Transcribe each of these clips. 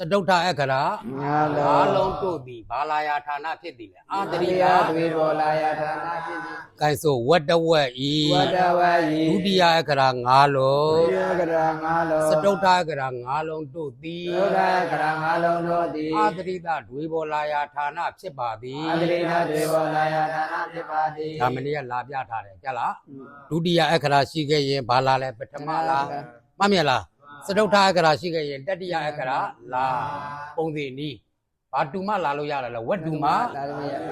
စတုထအခရာငါးလုံးတို့သည်ဘာလာယာဌာနဖြစ်သည်လေအာတရိယတွေပေါ်လာယာဌာနဖြစ်သည်ကဲဆိုဝတ္တဝက်ဤဝတ္တဝက်ဤဒုတိယအခရာငါးလုံးဒုတိယအခရာငါးလုံးစတုထအခရာငါးလုံးတို့သည်စတုထအခရာငါးလုံးတို့သည်အာတရိတတွေပေါ်လာယာဌာနဖြစ်ပါသည်အာတရိတတွေပေါ်လာယာဌာနဖြစ်ပါသည်ဒါမနေ့ကလာပြထားတယ်ကြလားဒုတိယအခရာရှိခဲ့ရင်ဘာလာလဲပထမလားမှတ်မြလားစတုထအခရာရှိခဲ့ရင်တတိယအခရာလာပုံစံနီးဘာတူမလာလို့ရတယ်လဲဝက်တူမ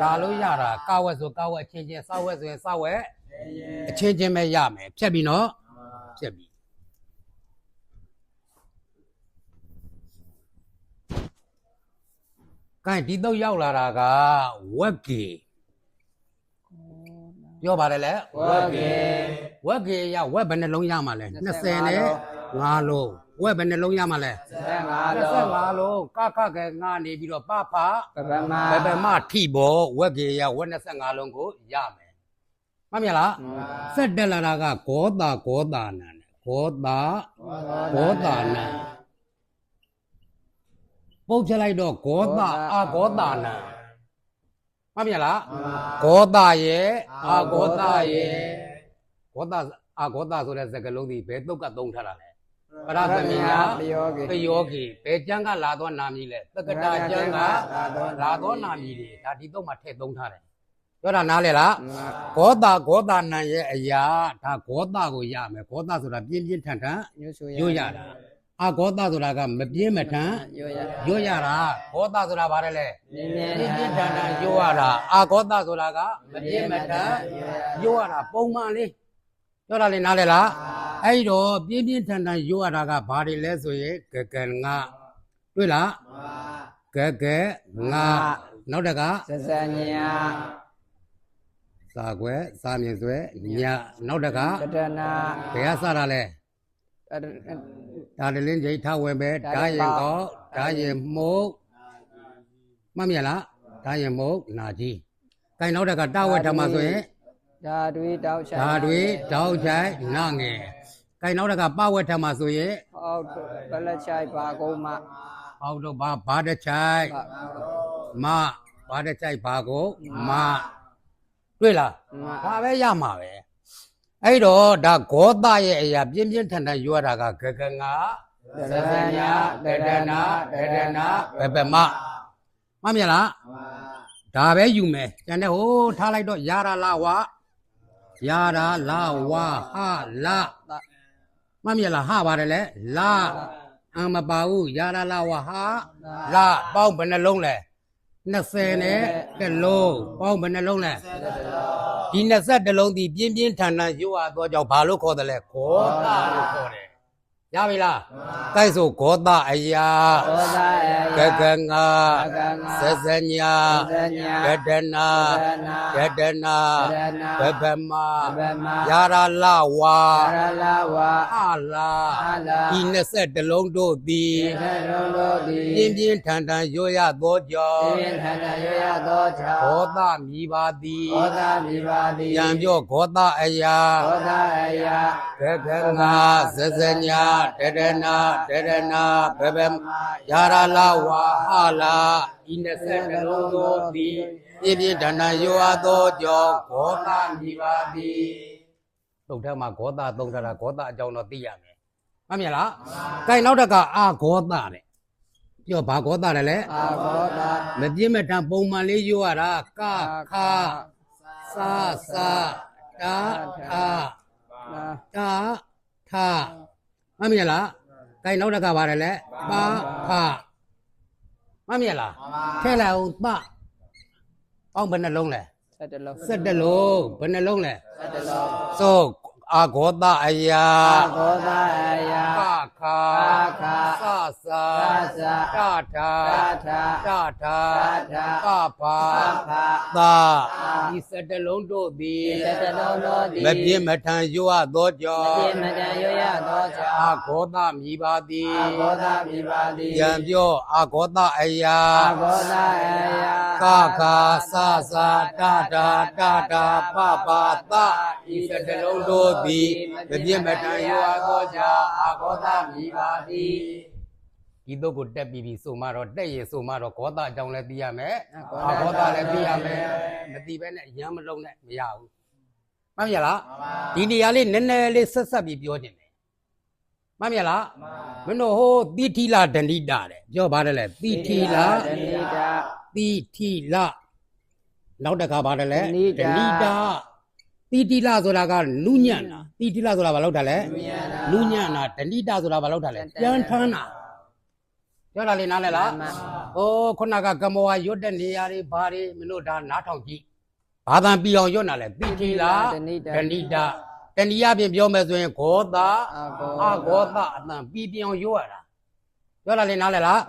လာလို့ရတာကဝက်ဆိုကဝက်အချင်းချင်းစဝက်ဆိုရင်စဝက်အချင်းချင်းပဲရမယ်ဖြတ်ပြီနော်ဖြတ်ပြီကဲဒီတော့ရောက်လာတာကဝက်ကေပြောပါတယ်လေဝက်ကေရဝက်ဘယ်နှလုံးရမှာလဲ20နဲ့5လုံးဝက်ဘယ်နှလုံးရမှာလဲ25လုံးကကကဲငါနေပြီးတော့ပပဘယ်မထိဘောဝက်ကေရဝက်25လုံးကိုရမယ်မှတ်မြလားဆက်တက်လာတာကဂောတာနံဂောတာနံပုတ်ချလိုက်တော့ဂောတာအာဂောတာနံမှတ်မြလားဂောတာရဲ့အာဂောတာရဲ့ဂောတာအာဂောတာဆိုတဲ့စကားလုံးဒီဘယ်တုတ်ကသုံးထားတာလဲပရသမီနာပယောဂီဘယ်ကျမ်းကလာသောနာမည်လဲတက္ကတာကျမ်းကလာသောနာမည်တွေဒါဒီတော့မှထည့်သုံးထားတယ်ပြောတာနားလေလားဂောတာနံရဲ့အရာဒါဂောတာကိုရမယ်ဂောတာဆိုတာပြင်းပြင်းထန်ထန်ရွရတာအာဂောတာဆိုတာကမပြင်းမထန်ရွရတာဂောတာဆိုတာဘာလဲလဲပြင်းပြင်းထန်ထန်ရွရတာအာဂောတာဆိုတာကမပြင်းမထန်ရွရတာပုံမှန်လေးပြောတာလေနားလေလားအဲ့တော့ပြင်းပြင်းထန်ထန်ရွရတာကဘာတွေလဲဆိုရင်ကကငါတွေ့လားကငါနောက်တကစညာစာကွယ်စာမြင်ဆွဲညနောက်တကတနာဘယ်ကစတာလဲဒါတလင်းကြီးထားဝင်ပဲဓာရင်ကောဓာရင်မှုတ်မှတ်မြလားဓာရင်မှုတ်နာကြီးကိုင်နောက်တကတဝက်ထမှာဆိုရင်ဓာတွေတောက်ချိုင်နာငယ်ကိုင်နောက်တကပဝက်ထမှာဆိုရင်အောက်ဘလက်ချိုင်ပါကုန်းမအောက်တော့ဘာတချိုင်ဘာတချိုင်ဘာကုန်းမတွေ့လားဒါပဲရမှာပဲအဲ့တော့ဒါဂောသရဲ့အရာပြင်းပြင်းထန်ထန်ရွရတာကကငါစညာတဒနာဘယ်မမှတ်မြလားဒါပဲယူမယ်ကျန်တဲ့ဟိုထားလိုက်တော့ယာရာလာဝဟာလာမှတ်မြလားဟာပါတယ်လေလာအမပါဘူးယာရာလာဝဟာလာပေါင်းဘယ်နှလုံးလဲ20နဲ့တစ်လုံးပေါင်းဘယ်နှလုံးလဲဒီ20လုံးဒီပြင်းပြင်းထန်ထန်ရွရတော့ကြောင့်ဘာလို့ခေါ်တယ်လဲဂောသလို့ခေါ်တယ်ရပြီလားတိုက်ဆိုဂောသအရာကကငါစညာကဒနာဘဗမယာရလာဝါဟာလာဒီ20လုံးတို့သည်ပြင်းပြင်းထန်ထန်ရွရသောကြောင့်ဂောသမြည်ပါသည်ပြန်ပြောဂောသအရာကကငါစညာတဒနာဘဗမယာရလာဝါဟာလာဤ20လုံးတို့သည်ပြင်းပြင်းထန်ထန်ရွာသောကြောင့်ဂောသမြည်ပါသည်သုတ်ထဲမှာဂောသသုံးထားတာဂောသအကြောင်းတော့သိရမယ်မှတ်မြလားကဲနောက်တကအာဂောသတဲ့ပြောဘာဂောသလဲလဲအာဂောသမပြင်းမထန်ပုံမှန်လေးရွရတာကခစာတာမှတ်မြလားကဲနောက်တကပါတယ်လေပါဖမှတ်မြလားထဲလိုက်အောင်ပပေါင်းဘယ်နှလုံးလဲ17လုံးဘယ်နှလုံးလဲဆိုအာဂောသအရာပခာသတာပဖသာဒီ17လုံးတို့သည်မပြင်းမထန်ရွရသောကြောင့်အာဂောသမြည်ပါသည်ပြန်ပြောအာဂောသအရာကခာတာပပသဒီ17လုံးတို့သည်မပြင်းမထန်ရွရသောကြောင့်အာဂောသမြည်ပါသည် ဒီတော့ကိုတက်ပြီးပြီဆိုမှတော့တက်ရင်ဆိုမှတော့ဂေါသအကြောင်းလည်းသိရမယ်အာဂေါသလည်းသိရမယ်မသိဘဲနဲ့အရန်မလုံးနဲ့မရဘူးမှန်ပြီလားဒီနေရာလေးနည်းနည်းလေးဆက်ဆက်ပြီးပြောနေတယ်မှန်ပြီလားမင်းတို့ဟိုတိထီလာဒဏိတာတဲ့ပြောပါတယ်လေတိထီလာ ဒဏိတာ တိထီလာနောက်တစ်ခါပါတယ်လေ ဒဏိတာ ဒဏိတာတိထီလာဆိုတာကနုညံ့တာတိထီလာဆိုတာဘာလို့တာလဲနုညံ့တာဒဏိတာဆိုတာဘာလို့တာလဲပြန်ထမ်းတာပြောတာလေးနားလဲလားဟိုခုနကကမောဝါရွတ်တဲ့နေရာတွေဘာတွေမင်းတို့ဒါနားထောင်ကြည့်ဘာသာပြအောင်ရွတ်နာလဲတိထီလာဒဏိတာတဏီယပြင်ပြောမယ်ဆိုရင်ဂောသအာဂောသအတန်ပြီးပြောင်ရွတ်ရတာပြောတာလေးနားလဲလား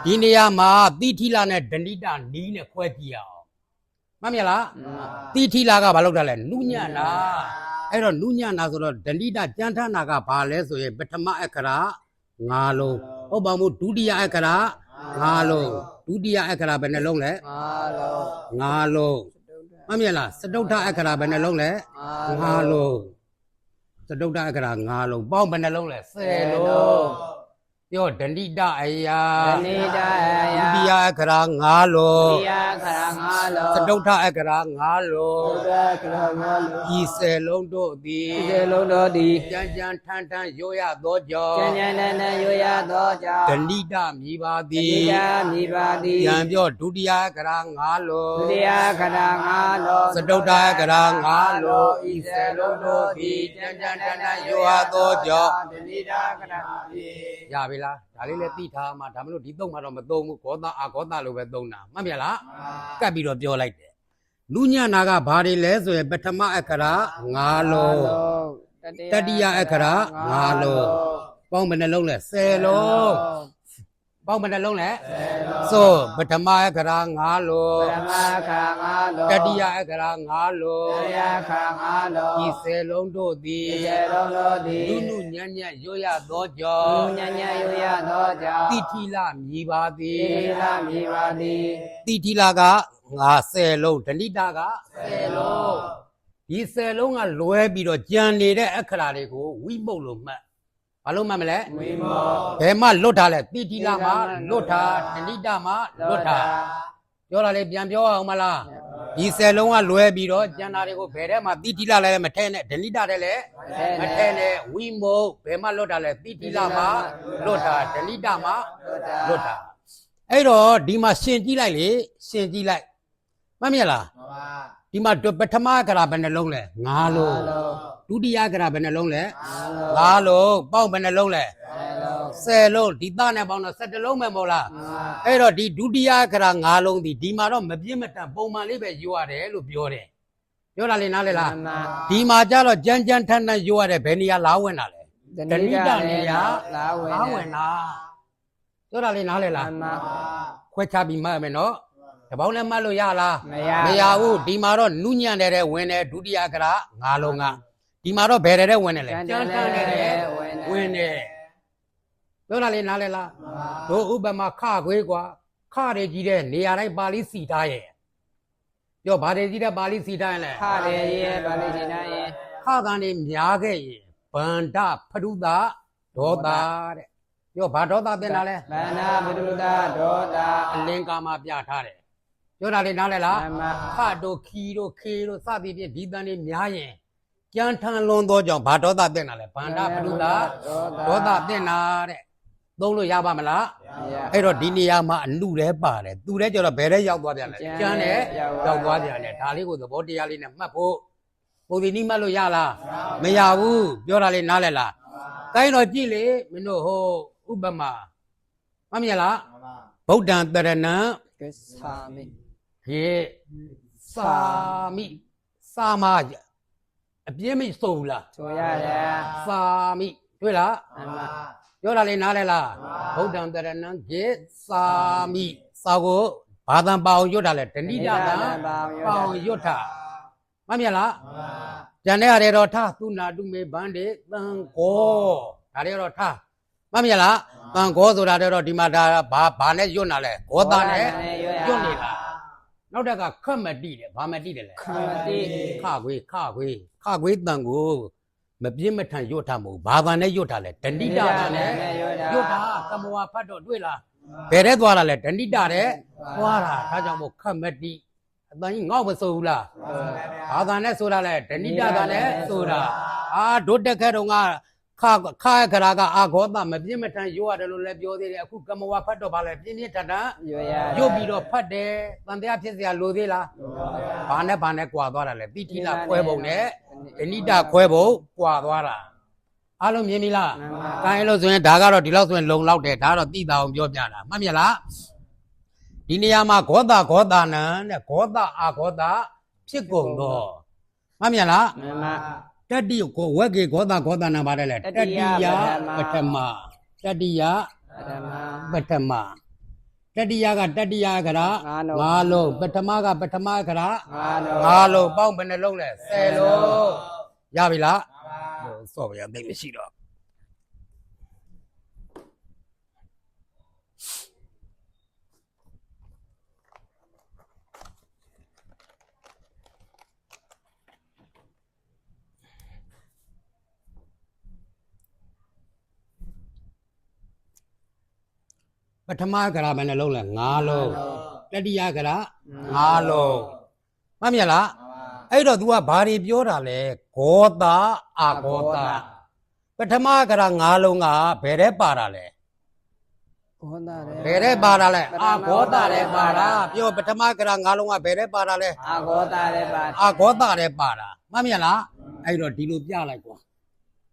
ဒီနေရာမှာတိထီလာနဲ့ဒဏိတာနီးနဲ့ခွဲကြည့်ရအောင်မှတ်မြလားတိထီလာကဘာလို့တာလဲနုညံ့တာအဲ့တော့နုညံ့တာဆိုတော့ဒဏိတာကြမ်းထမ်းတာကဘာလဲဆိုရင်ပထမအခရာ9လုံးဟုတ်ပါမို့ဒုတိယအခရာ9လုံးဒုတိယအခရာဘယ်နှလုံးလဲ9လုံးမှတ်မြလားစတုထအခရာဘယ်နှလုံးလဲ9လုံးစတုထအခရာ9လုံးပေါင်းဘယ်နှလုံးလဲ10လုံးပြောဒဏိတအယာ ဒဏိတာ ဒုတိယအခရာ9လုံး ဒုတိယခရငါလော စတုထအခရာ9လုံး ဒုတိယခရငါလော ဤ10လုံးတို့သည် ဒီလုံးတော်သည် ကြမ်းကြမ်းထန်းထန်းရိုးရသောကြောင့် ကျန်ကျန်တန်တန်ရွရသောကြောင့် ဒဏိတမြည်ပါ ဒ သည် ိတာမိပါသည် ပြန်ပြောဒုတိယအခရာ9လုံး ဒုတိယခရငါလော စတုထအခရာ9လုံးဤ10လုံးတို့သည်ကြမ်းကြမ်းထန်းထန်းရိုးရသောကြောင့် ဒိတာခရသည် ရပြီလားဒါလေးလည်းသိထားမှာဒါမလို့ဒီသုံးမှာတော့မသုံးဘူးဂောသအာဂောသလို့ပဲသုံးတာမှတ်မြလားကပ်ပြီးတော့ပြောလိုက်တယ်လူညနာကဘာတွေလဲဆိုရင်ပထမအခရာ9လုံးတတိယအခရာ9လုံးပေါင်းဘယ်နှလုံးလဲ10လုံးပေါင်းဘယ်နှလုံးလဲဆိုပထမအခရာ9လုံး ပရမခရငါလော တတိယအခရာ9လုံး ဒုတိယခရငါလော ဒီ10လုံးတို့သည် ဒီလုံးတော်သည် လူနုညံ့ညံ့ရိုးရသောကြော လူ င့် ညံ့ညံ့ရွရသောကြောင့် တိထီလာမြည်ပါသည် ဒီလာမိပါသည် တိထီလာက10လုံးဒဏိတာက10လုံးဒီ10လုံးကလွဲပြီးတော့ကြံနေတဲ့အခရာတွေကိုဝိမုတ်လို့မှတ်ဘာလို့မှတ်မလဲ ဝိမော ဘယ်မှလွတ်ထားလဲတိထီလာမှာလွတ်ထားဒဏိတာမှာလွတ်ထားပြောတာလေပြန်ပြောအောင်မလားဒီ10လုံးကလွဲပြီးတော့ကြံတာတွေကိုဘယ်ထဲမှာတိထီလာလည်းမထဲနဲ့ဒဏိတာလည်းမထဲနဲ့ဝိမုတ်ဘယ်မှလွတ်ထားလဲတိထီလာမှာလွတ်ထားဒဏိတာမှာလွတ်ထားအဲ့တော့ဒီမှာရှင်ကြည့်လိုက်လေရှင်ကြည့်လိုက်မှတ်မြလားဒီမှာပထမကရာဘယ်နှလုံးလဲ9လုံးဒုတိယကရာဘယ်နှလုံးလဲ9လုံးပေါင်းဘယ်နှလုံးလဲ10လုံးဒီသားနဲ့ပေါင်းတော့17လုံးပဲမဟုတ်လားအဲ့တော့ဒီဒုတိယကရာ9လုံးဒီမှာတော့မပြည့်မတတ်ပုံမှန်လေးပဲယူရတယ်လို့ပြောတယ်ပြောတာလေနားလေလားဒီမှာကျတော့ကြမ်းကြမ်းထန်းထန်းယူရတယ်ဘယ်နေရာလာဝင်တာလဲဒဏိတနေရာလာဝင်တာပြောတာလေနားလေလားခွဲခြားပြီးမှတ်မယ်နော်တပေါင်းနဲ့မှတ်လို့ရလားမရဘူးဒီမှာတော့နုညံ့တဲ့ဝင်တယ်ဒုတိယကရာ9လုံးကဒီမှာတော့ဘယ်တဲ့ဝင်တယ်လဲကြမ်းတမ်းတဲ့ဝင်တယ်ပြောတာလေနားလဲလားတို့ဥပမာခခွေးကွာခတွေကြီးတဲ့နေရာတိုင်းပါဠိစီထားရဲ့ပြောဘာတွေကြီးတဲ့ပါဠိစီထားရင်လဲ ခရေရဲ့ပါဠိရှင်တိုင်းရဲ့ ခသန်တွေများခဲ့ရင်ဗန္ဒဖရုဒဒေါသတဲ့ပြောဘာဒေါသတင်တာလဲ ဗန္နာဘုဒ္ဓဒေါတာ အလင်္ကာမှာပြထားတယ်ပြောတာလေနားလဲလား မှန် ခတို့ခီတို့ခေတို့စသည်ဖြင့်ဒီတန်တွေများရင်ကြမ်းထန်လွန်သောကြောင့်ဘာဒေါသတင်တာလဲဗန္ဒဖရုဒဒေါသတင်တာတဲ့သုံးလို့ရပါမလားအဲ့တော့ဒီနေရာမှာအနုလည်းပါတယ်သူလည်းကျတော့ဘယ်တဲ့ရောက်သွားပြန်လဲကျမ်းနဲ့ရောက်သွားပြန်တယ်ဒါလေးကိုသဘောတရားလေးနဲ့မှတ်ဖို့ပုံဒီနိမှတ်လို့ရလားမရဘူးပြောတာလေးနားလဲလားကိုင်းတော့ကြည့်လေမင်းတို့ဟိုဥပမာမှတ်မြင်လားဗုဒ္ဓံတရဏံ ကိသာမိ ခေသာမိစာမအပြင်းမိစုံလား ဆိုရတယ် သာမိတွေ့လား အမ ပြောတာလေးနားလဲလားဗုဒ္ဓံတရဏံခေသာမိစာကိုဘာသာပအောင်ရွတ်တာလဲတဏိတကံပအောင်ရွတ်တာမှတ်မြင်လားကျန်တဲ့ဟာတွေတော့ထားသူနာတုမေဗန္ဒေသံဃောဒါတွေတော့ထားမှတ်မြင်လားသံဃောဆိုတာတော့ဒီမှာဒါဘာနဲ့ရွတ်နာလဲဂောတာနဲ့ရွတ်နေတာနောက်တက်ကခတ်မတိတယ်ဘာမတိတယ်လဲ ခမတိ ခခွေတန်ကို မပြင်းမထန်ရွတ်ထားမဟုတ်ဘာသာနဲ့ရွတ်ထားလဲဒဏိတာနဲ့ရွတ်တာကမဝါဖတ်တော့တွေ့လားဘယ်တဲ့သွားတာလဲဒဏိတာတဲ့သွားတာဒါကြောင့်မို့ခမတိအတန်ကြီးငေါ့မစိုးဘူးလားဘာသာနဲ့ဆိုတာလဲဒဏိတာကလည်းဆိုတာဒုတက်ခက်တော့ကခါခရာကအာဂောသမပြင်းမထန်ရွတ်ရတယ်လို့လည်းပြောသေးတယ်အခုကမဝါဖတ်တော့ဗာလဲပြင်းပြင်းထန်ထန်ရွတ်ပြီးတော့ဖတ်တယ်တန်တရားဖြစ်စရာလိုသေးလားဘာနဲ့ကွာသွားတာလဲတိတိလာခွဲပုံနဲ့ဒဏိတာခွဲပုံကွာသွားတာအားလုံးမြင်ပြီလားကိုင်းလို့ဆိုရင်ဒါကတော့ဒီလောက်ဆိုရင်လုံလောက်တယ်ဒါတော့တိတာအောင်ပြောပြတာမှတ်မြလားဒီနေရာမှာဂောတာနံတဲ့ဂောတာအာဂောတာဖြစ်ကုန်တော့မှတ်မြလားတတိကိုဝက်ကေဂောတာနံပါတယ်လေတတိယပထမတတိယပထမတတိယကတတိယခရာ၅လုံးပထမကပထမခရာ၅လုံးပေါင်းဘယ်နှလုံးလဲ10လုံးရပြီလားစော့ပါရသိမရှိတော့ပထမကရာဘယ်နှလုံးလဲ5လုံးတတိယကရာ5လုံးမှတ်မြလားအဲ့တော့ तू ကဘာတွေပြောတာလဲဂောတာအာဂောတာပထမကရာ5လုံးကဘယ်တဲ့ပါတာလဲဘယ်တဲ့ပါတာလဲအာဂောတာတဲ့ပါတာပြောပထမကရာ5လုံးကဘယ်တဲ့ပါတာလဲအာဂောတာတဲ့ပါအာဂောတာတဲ့ပါတာမှတ်မြလားအဲ့တော့ဒီလိုပြလိုက်ကွာ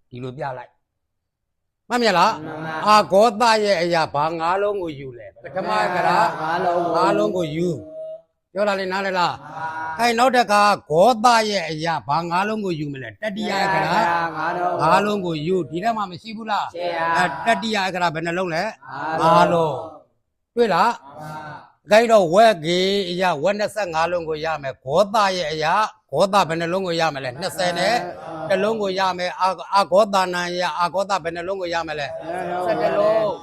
ဒီလိုပြလိုက်မှတ်မြလားအာဂောတရဲ့အရာဘာ5လုံးကိုယူလဲပထမကရာ5လုံးကိုယူပြောလာလေနားလဲလားခိုင်နောက်တခါဂောတရဲ့အရာဘာ5လုံးကိုယူမလဲတတိယကရာ5လုံးကိုယူဒီထဲမှာမရှိဘူးလားတတိယကရာဘယ်နှလုံးလဲ5လုံးတွေ့လားခိုင်တော့ဝက်ကေအရာဝက်25လုံးကိုရမယ်ဂောတရဲ့အရာဂောတဘယ်နှလုံးကိုရမယ်လဲ20နဲ့တလုံးကိုရမယ်အာဂောတနာယအာဂောတဘယ်နှလုံးကိုရမယ်လဲ17လုံး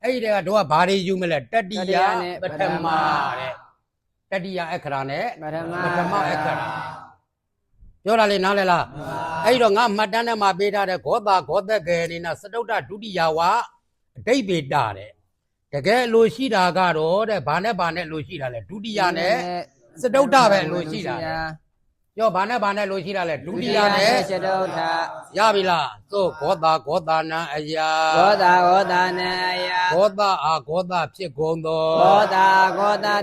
အဲ့ဒီကတော့ဘာတွေယူမလဲတတိယပထမတဲ့တတိယအခရာနဲ့ပထမအခရာပြောတာလေနားလဲလားအဲ့ဒီတော့ငါမှတ်တမ်းထဲမှာပေးထားတဲ့ဂောတကေနေနာစတုတ္တဒုတိယဝအဓိပ္ပာယ်တာတဲ့တကယ်လို့ရှိတာကတော့တဲ့ဘာနဲ့လို့ရှိတာလဲဒုတိယနဲ့စတုတ္တပဲလို့ရှိတာပြောဘာနဲ့လို့ရှိတာလဲဒုတိယနဲ့စတုတ္ထရပြီလားသို့ဂောတာနံအယာဂောတာနံအယာဂောတာအာဂောတာဖြစ်ကုန်သောဂောတာ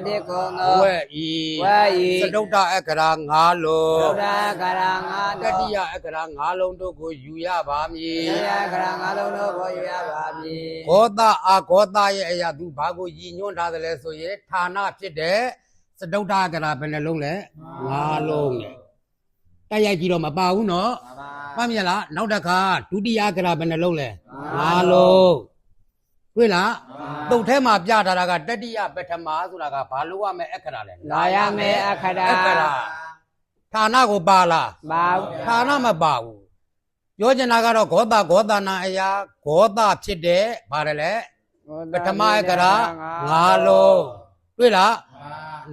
ဖြစ်ကုန်သောဝဲဤစတုတ္တအခရာ5လုံးစတုတ္တအခရာ5တတိယအခရာ5လုံးတို့ကိုယူရပါမည်တတိယအခရာ5လုံးတို့ကိုယူရပါမည်ဂောတာအာဂောတာရဲ့အရာသူဘာကိုရည်ညွှန်းထားသလဲဆိုရင်ဌာနဖြစ်တဲ့စတုတ္တအခရာဘယ်နှလုံးလဲ5လုံးနဲ့တိုက်ရိုက်ကြည့်တော့မပါဘူးနော်မှတ်မြင်လားနောက်တစ်ခါဒုတိယကရာဘယ်နှလုံးလဲ5လုံးတွေ့လားတုတ်ထဲမှာပြထားတာကတတိယပထမဆိုတာကဘာလို့ရမယ်အခရာလဲလာရမယ်အခရာဌာနကိုပါလားပါဘူးဌာနမပါဘူးပြောချင်တာကတော့ဂောတာနာအရာဂောတာဖြစ်တဲ့ဘာလဲပထမအခရာ5လုံးတွေ့လား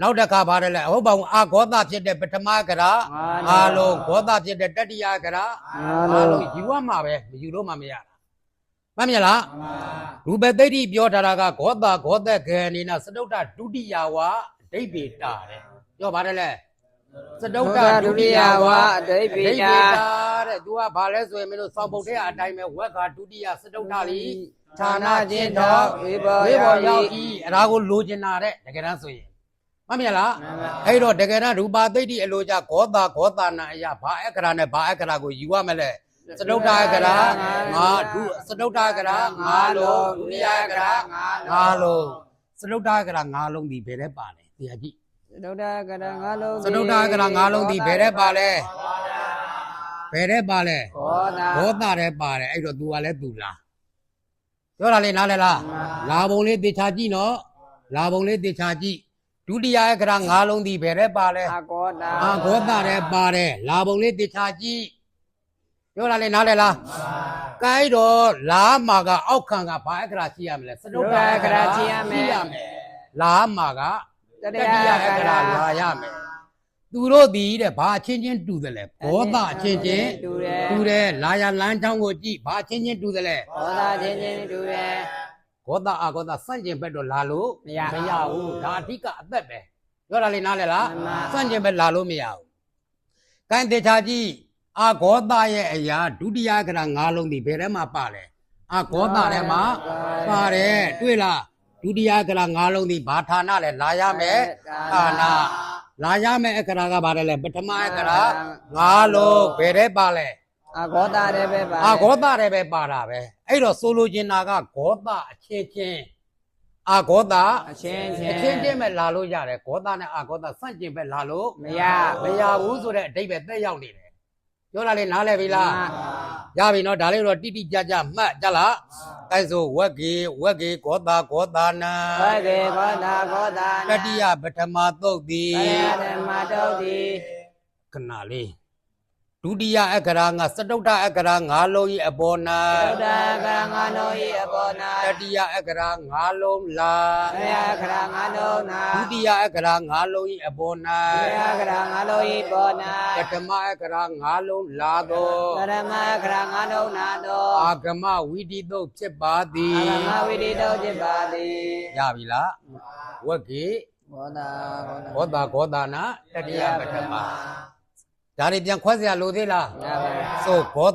နောက်တစ်ခါပါတယ်လေဟုတ်ပါဘူးအာဂောတဖြစ်တဲ့ပထမကရာအားလုံးဂောတဖြစ်တဲ့တတိယကရာအားလုံးယူရမှာပဲမယူလို့မှမရတာမှတ်မြလားရူပသိတိပြောထားတာကဂောတခေနေနာစတုတ္တဒုတိယဝအဓိပ္ပာယ်တာတဲ့ပြောပါတယ်လေစတုတ္တဒုတိယဝအဓိပ္ပာယ်တာတဲ့ तू ကဘာလဲဆိုရင်မင်းတို့စောင့်ပုတ်တဲ့အတိုင်းပဲဝက်ကဒုတိယစတုတ္တလီဌာနချင်းတော်ဝေဘောရောက်ဤအရာကိုလိုချင်တာတဲ့တကယ်တမ်းဆိုရင်မှတ်မြလားအဲ့တော့တကယ်တမ်းရူပသိတိအလိုကြဂောတာနာအရာဘာအခရာနဲ့ဘာအခရာကိုယူရမလဲစတုတ္တအခရာစတုတ္တအခရာ5လုံးဒုတိယအခရာ5လုံးစတုတ္တအခရာ5လုံးဒီဘယ်ထဲပါလဲတရားကြည့်စတုတ္တအခရာ5လုံးစတုတ္တအခရာ5လုံးဒီဘယ်ထဲပါလဲဘယ်ထဲပါလဲဂောတာထဲပါတယ်အဲ့တော့ तू ကလည်း तू လားပြောတာလေနားလဲလားလာပုံလေးသေချာကြည့်နော်လာပုံလေးသေချာကြည့်ဒုတိယအခရာ5လုံးဒီဘယ်ထဲပါလဲအာဂောတာထဲပါတယ်လာပုံလေးသေချာကြည့်ပြောတာလေနားလဲလားကိုင်းတော့လာမှာကအောက်ခံကဘာအခရာရှိရမလဲစတုတ္တအခရာရှိရမယ်လာမှာကတတိယအခရာလာရမယ် သူတို့ဒီတဲ့ဘာချင်းချင်းတူတယ်လဲဘောသအချင်းချင်း တူတယ် တူတယ်လာရလမ်းချောင်းကိုကြည့်ဘာချင်းချင်းတူတယ်လဲ ဘောသာချင်းချင်းတူတယ် ဘောသအာဘောသစန့်ကျင်ဘက်တော့လာလို့ မရ မရဘူးဒါအဓိကအသက်ပဲပြောတာလေးနားလဲလား မှန်ပါ စန့်ကျင်ဘက်လာလို့မရဘူးကိုင်းတေချာကြည့်အာဂောသရဲ့အရာဒုတိယကရ၅လုံးဒီဘယ်ထဲမှာပါလဲအာဂောသထဲမှာပါတယ်တွေ့လားဒုတိယကရ၅လုံးဒီဘာဌာနလဲလာရမယ်ဌာနလာရမယ်အခရာကပါတယ်လဲပထမအခရာ၅လုံးဘယ်ထဲပါလဲ အဂောတာတဲ့ပဲပါ အာဂောသတဲ့ပဲပါတာပဲအဲ့တော့ဆိုလိုချင်တာကဂောသအချင်းချင်းအာဂောသ အချင်းချ အ င်း ချင်းချင်းပဲလာလို့ရတယ်ဂောသနဲ့အာဂောသစန့်ကျင်ပဲလာလို့ မရ မရဘူးဆိုတဲ့အဓိပ္ပာယ်သက်ရောက်နေတယ်ပြောလာလေနားလဲပြီလား မှန် ရပြီနော်ဒါလေးတော့တိတိကျကျမှတ်ကြလားအဲဆိုဝက်ကေဂောသဂောသနာ ဘဂေဘောတာဘောတာ တတိယပထမသုတ်တိ ပရိယဓမ္မတုတ်တိ ခဏလေးဒုတိယအခရာငါစတုတ္ထအခရာ၅လုံးဤအပေါ်နာ သုဒ္ဓကရငါနောဤအဘောနာ တတိယအခရာ၅လုံးလာ ပရိယခရငါနောနာ ဒုတိယအခရာ၅လုံးဤအပေါ်နာ ပရိယခရငါနောဤဘောနာ ပထမအခရာ၅လုံးလာသော ပရမခရငါနောနာတော အာဂမဝိတိတုတ်ဖြစ်ပါသည် အာမဝိရိတောจิตပါတိ ရပြီလားဝက်ကေ ဘောတာ ဂောသနာတတိယပထမဒါတွေပြန်ခွဲเสียလို့သေးလား ရပါ ဆိုဂော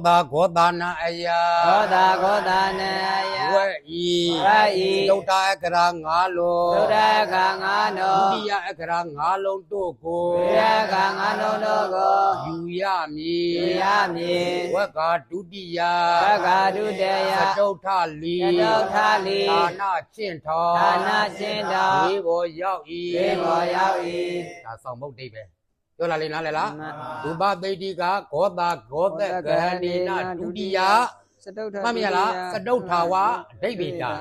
သနာအယာ ဘောတာဘောတာနေယ ဝက်ဤ ဝက်ဤ ဒုတာအခရာ၅လုံး သုဒ္ဓကငါနော ဒုတိယအခရာ၅လုံးတို့ကို ပရိယကငါနောတောကို ယူရမည် ရမည် ဝက်ကဒုတိယ ဘဂဒုတေယ သတုထလီ သတုထလီ ဌာနချင်းထော ဌာနချင်းတော် ဝေဘောရောက်ဤ ေဘောရောက်၏ ဒါဆောင်မုတ်တိတ်ပဲပြောလာလေနားလေလား မှန် ဒုပသိတိကဂောသဂောသဂဟဏိနဒုတိယ စတုထ မှတ်မိရလားစတုထာဝအဓိပ္ပာယ်တာ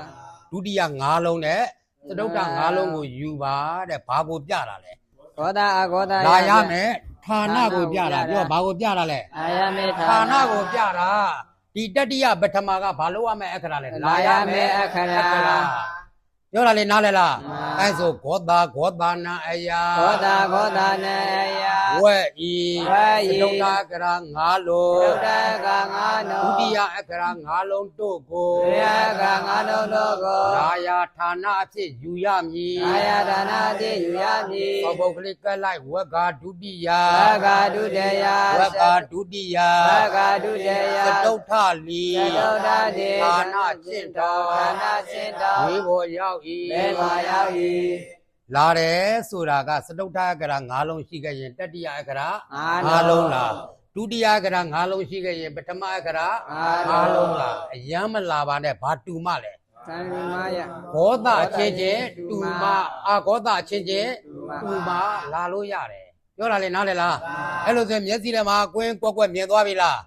ဒုတိယ၅လုံးနဲ့စတုထ၅လုံးကိုယူပါတဲ့ဘာကိုပြတာလဲ ဘောတာအဂောတာ လာရမယ်ဌာနကိုပြတာပြောဘာကိုပြတာလဲ အာယမေ ဌာနကိုပြတာဒီတတိယပထမကဘာလို့ရမယ်အခရာလဲလာရမယ်အခရာပြောတာလေနားလဲလားအဲဆိုဂောသနာအယာ ဘောတာဘောတာနေယ ဝက်ဤ ဝက်ဤ စတုထကရာ၅လုံး သုဒ္ဓကငါနော ဒုတိယအခရာ၅လုံးတို့ကို ပရိယကငါနောတောကို ရာယာဌာနအဖြစ်ယူရမည် အာယဒါနာတိယူရမည် သောပုဂ္ဂလိကလိုက်ဝက်ကဒုတိယ ဘဂဒုတေယ ဝက်ကဒုတိယ ဘဂဒုတေယ စတုထလီ သတုဒ္ဓတေ ဌာနချင်းတော် ဌာနချင်းတော် ဝေဘောရောက်၏ ဘေဘာရောက်၏ လာတယ်ဆိုတာကစတုထကရာ၅လုံးရှိခဲ့ရင်တတိယကရာ ငါးလုံး ၅လုံးလားဒုတိယကရာ၅လုံးရှိခဲ့ရင်ပထမကရာ ငါး ၅ လုံး လုံးလားအယမ်းမလာပါနဲ့ဘာတူမလဲ သံဃာမယ ဂောသအချင်းချင်းတူမအာဂောသအချင်းချင်းတူမလာလို့ရတယ်ပြောတာလေနားလေလားအဲ့လိုဆိုမျက်စိထဲမှာကွင်းကွက်မြင်သွားပြီလား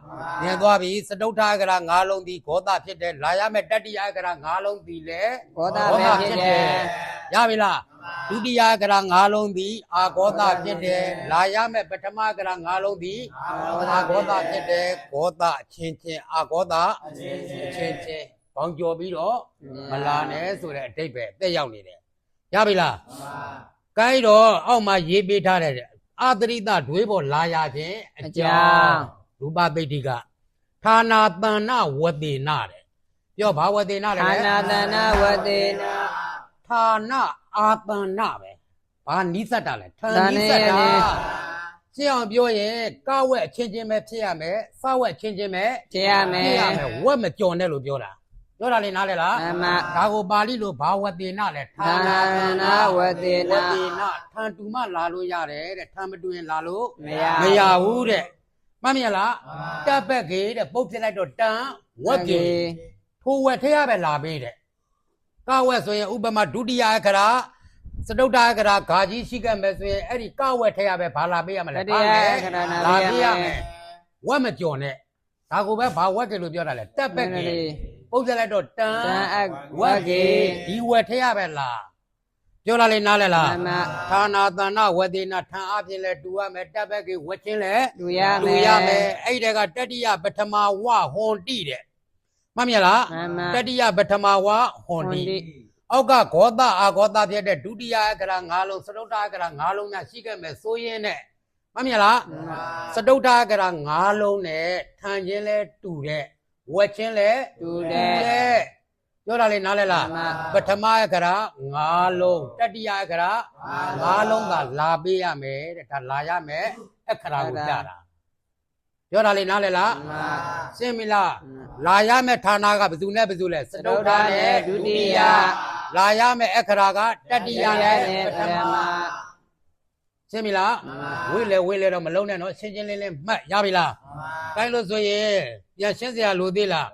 မြင်သွားပြီစတုထကရာ၅လုံးဒီဂောသဖြစ်တယ်လာရမယ့်တတိယကရာ၅လုံးဒီလေ ဘောတာပဲဖြစ်တယ် ရပြီလားဒုတိယကရာ၅လုံးဒီအာဂောသဖြစ်တယ်လာရမယ့်ပထမကရာ၅လုံးဒီအာဂောသဖြစ်တယ်ဂောသအချင်းချင်းအာဂောသအချင်းချင်းပေါင်းကြော်ပြီးတော့မလာနဲ့ဆိုတဲ့အတိတ်ပဲတက်ရောက်နေတယ်ရပြီလားကိုင်းတော့အောက်မှာရေးပေးထားတဲ့အာတရိတဒွေးပေါ်လာရခြင်းအကြောင်းရူပသိတိကဌာနာတဏ္ဏဝတေနတဲ့ပြောဘာဝတေနလဲ ဌာနာတနာဝတေနာ ဌာနအာတဏ္ဏပဲဘာနိစ္စတာလဲဌာ ဌာ နိ နေ စ္စတာ နေ ရှင်းအောင်ပြောရင်ကဝက်အချင်းချင်းပဲဖြစ်ရမယ်စဝက်အချင်းချင်းပဲ ဖြစ်ရမယ် ဖြစ်ရမယ်ဝက်မကြော်နဲ့လို့ပြောတာလေနားလေလား အမ ဒါကိုပါဠိလိုဘာဝတေနလဲ ဌာနာတနာဝတေ ဝ နာ တေနထံတူမလာလို့ရတယ်တဲ့ထံမတူရင်လာလို့ မရ မရဘူးတဲ့မှတ်မိရလားတပ်ပက်ကေတဲ့ပုတ်ပြလိုက်တော့တန်ဝက်ကေထိုးဝက်ထဲရပဲလာပေးတဲ့ကဝက်ဆိုရင်ဥပမာဒုတိယအခရာစတုတ္ထအခရာဂါကြီးရှိခဲ့မယ်ဆိုရင်အဲ့ဒီကဝက်ထဲရပဲဘာလာပေးရမ တ လဲ တိယခရဏ လာ လာ ပေး ရ ရ မ မယ် ယ်ဝက်မကြော်နဲ့ဒါကိုပဲဘာဝက်ကေလို့ပြောတာလဲတပ်ပက်ကေပုတ်ပြလိုက်တော့တန် တန်အ ဝ ဝ က် ကေ ကေဒီဝက်ထဲရပဲလာပြောလာလေနားလဲလား အမ ဌာနာတဏ္ဏဝတေနထံအပြင်လဲတူရမယ်တပ်ဘက်ကေဝက်ချင်းလဲ လူရမ တူ ယ် ရမယ်အဲ့ဒီကတတိယပထမဝဟွန်တိတဲ့မှတ်မြလား အမ တတိယပထမဝဟွန်တိ ဟွန်တိ အောက်ကဂောသအာဂောသဖြစ်တဲ့ဒုတိယအခရာ၅လုံးစတုတ္ထအခရာ၅လုံးများရှိခဲ့မယ်ဆိုရင်နဲ့ မှတ်မြင်လားစတုဒ္ဓကရာ9လုံးနဲ့ထန်ချင်းလဲတူတဲ့ဝက်ချင်းလဲ တူတဲ့ ပြောတာလေးနားလဲလားပထမကရာ9လုံးတတိယကရာ9လုံးကလာပေးရမယ်တဲ့ဒါလာရမယ်အခရာကိုကြတာပြောတာလေးနားလဲလားရှင်းပြီလားလာရမယ်ဌာနကဘယ်သူနဲ့ဘယ်သူလဲစတုဒ္ဓနဲ့ဒုတိယလာရမယ်အခရာကတတိယနဲ့ပထမရှင်းပြီလားဝိလေတော့မလုံးနဲ့နော်ရှင်းချင်းလေးလေးမှတ်ရပြီလားကိုင်းလို့ဆိုရင်ပြန်ရှင်းစရာလိုသေးလား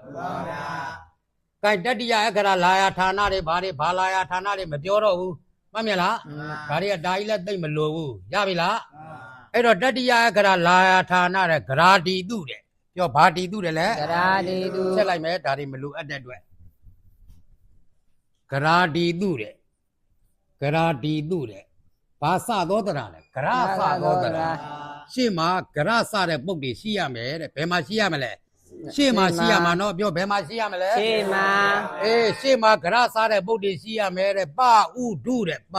ကိုင်းတတိယအခရာလာရဌာနတွေဘာလာရဌာနတွေမပြောတော့ဘူးမှတ်မြင်လားဒါတွေကဒါကြီးလည်းသိမ့်မလို့ဘူးရပြီလားအဲ့တော့တတိယအခရာလာရဌာနတဲ့ဂရာတီတုတဲ့ပြောဘာတီတုတယ်လဲ ဂရာတိတု ချက်လိုက်မယ်ဒါတွေမလို့အပ်တဲ့အတွက်ဂရာတီတုတဲ့ဂရာတီတုတဲ့ဘာစသောတရာလဲဂရစသောတရာရှေ့မှာဂရစတဲ့ပုတ်တွေရှိရမယ်တဲ့ဘယ်မှာရှိရမလဲရှေ့မှာရှိရမှာနော်ပြောဘယ်မှာရှိရမလဲ ရှေ့မှာ ရှေ့မှာဂရစတဲ့ပုတ်တွေရှိရမယ်တဲ့ပဥဒုတဲ့ပ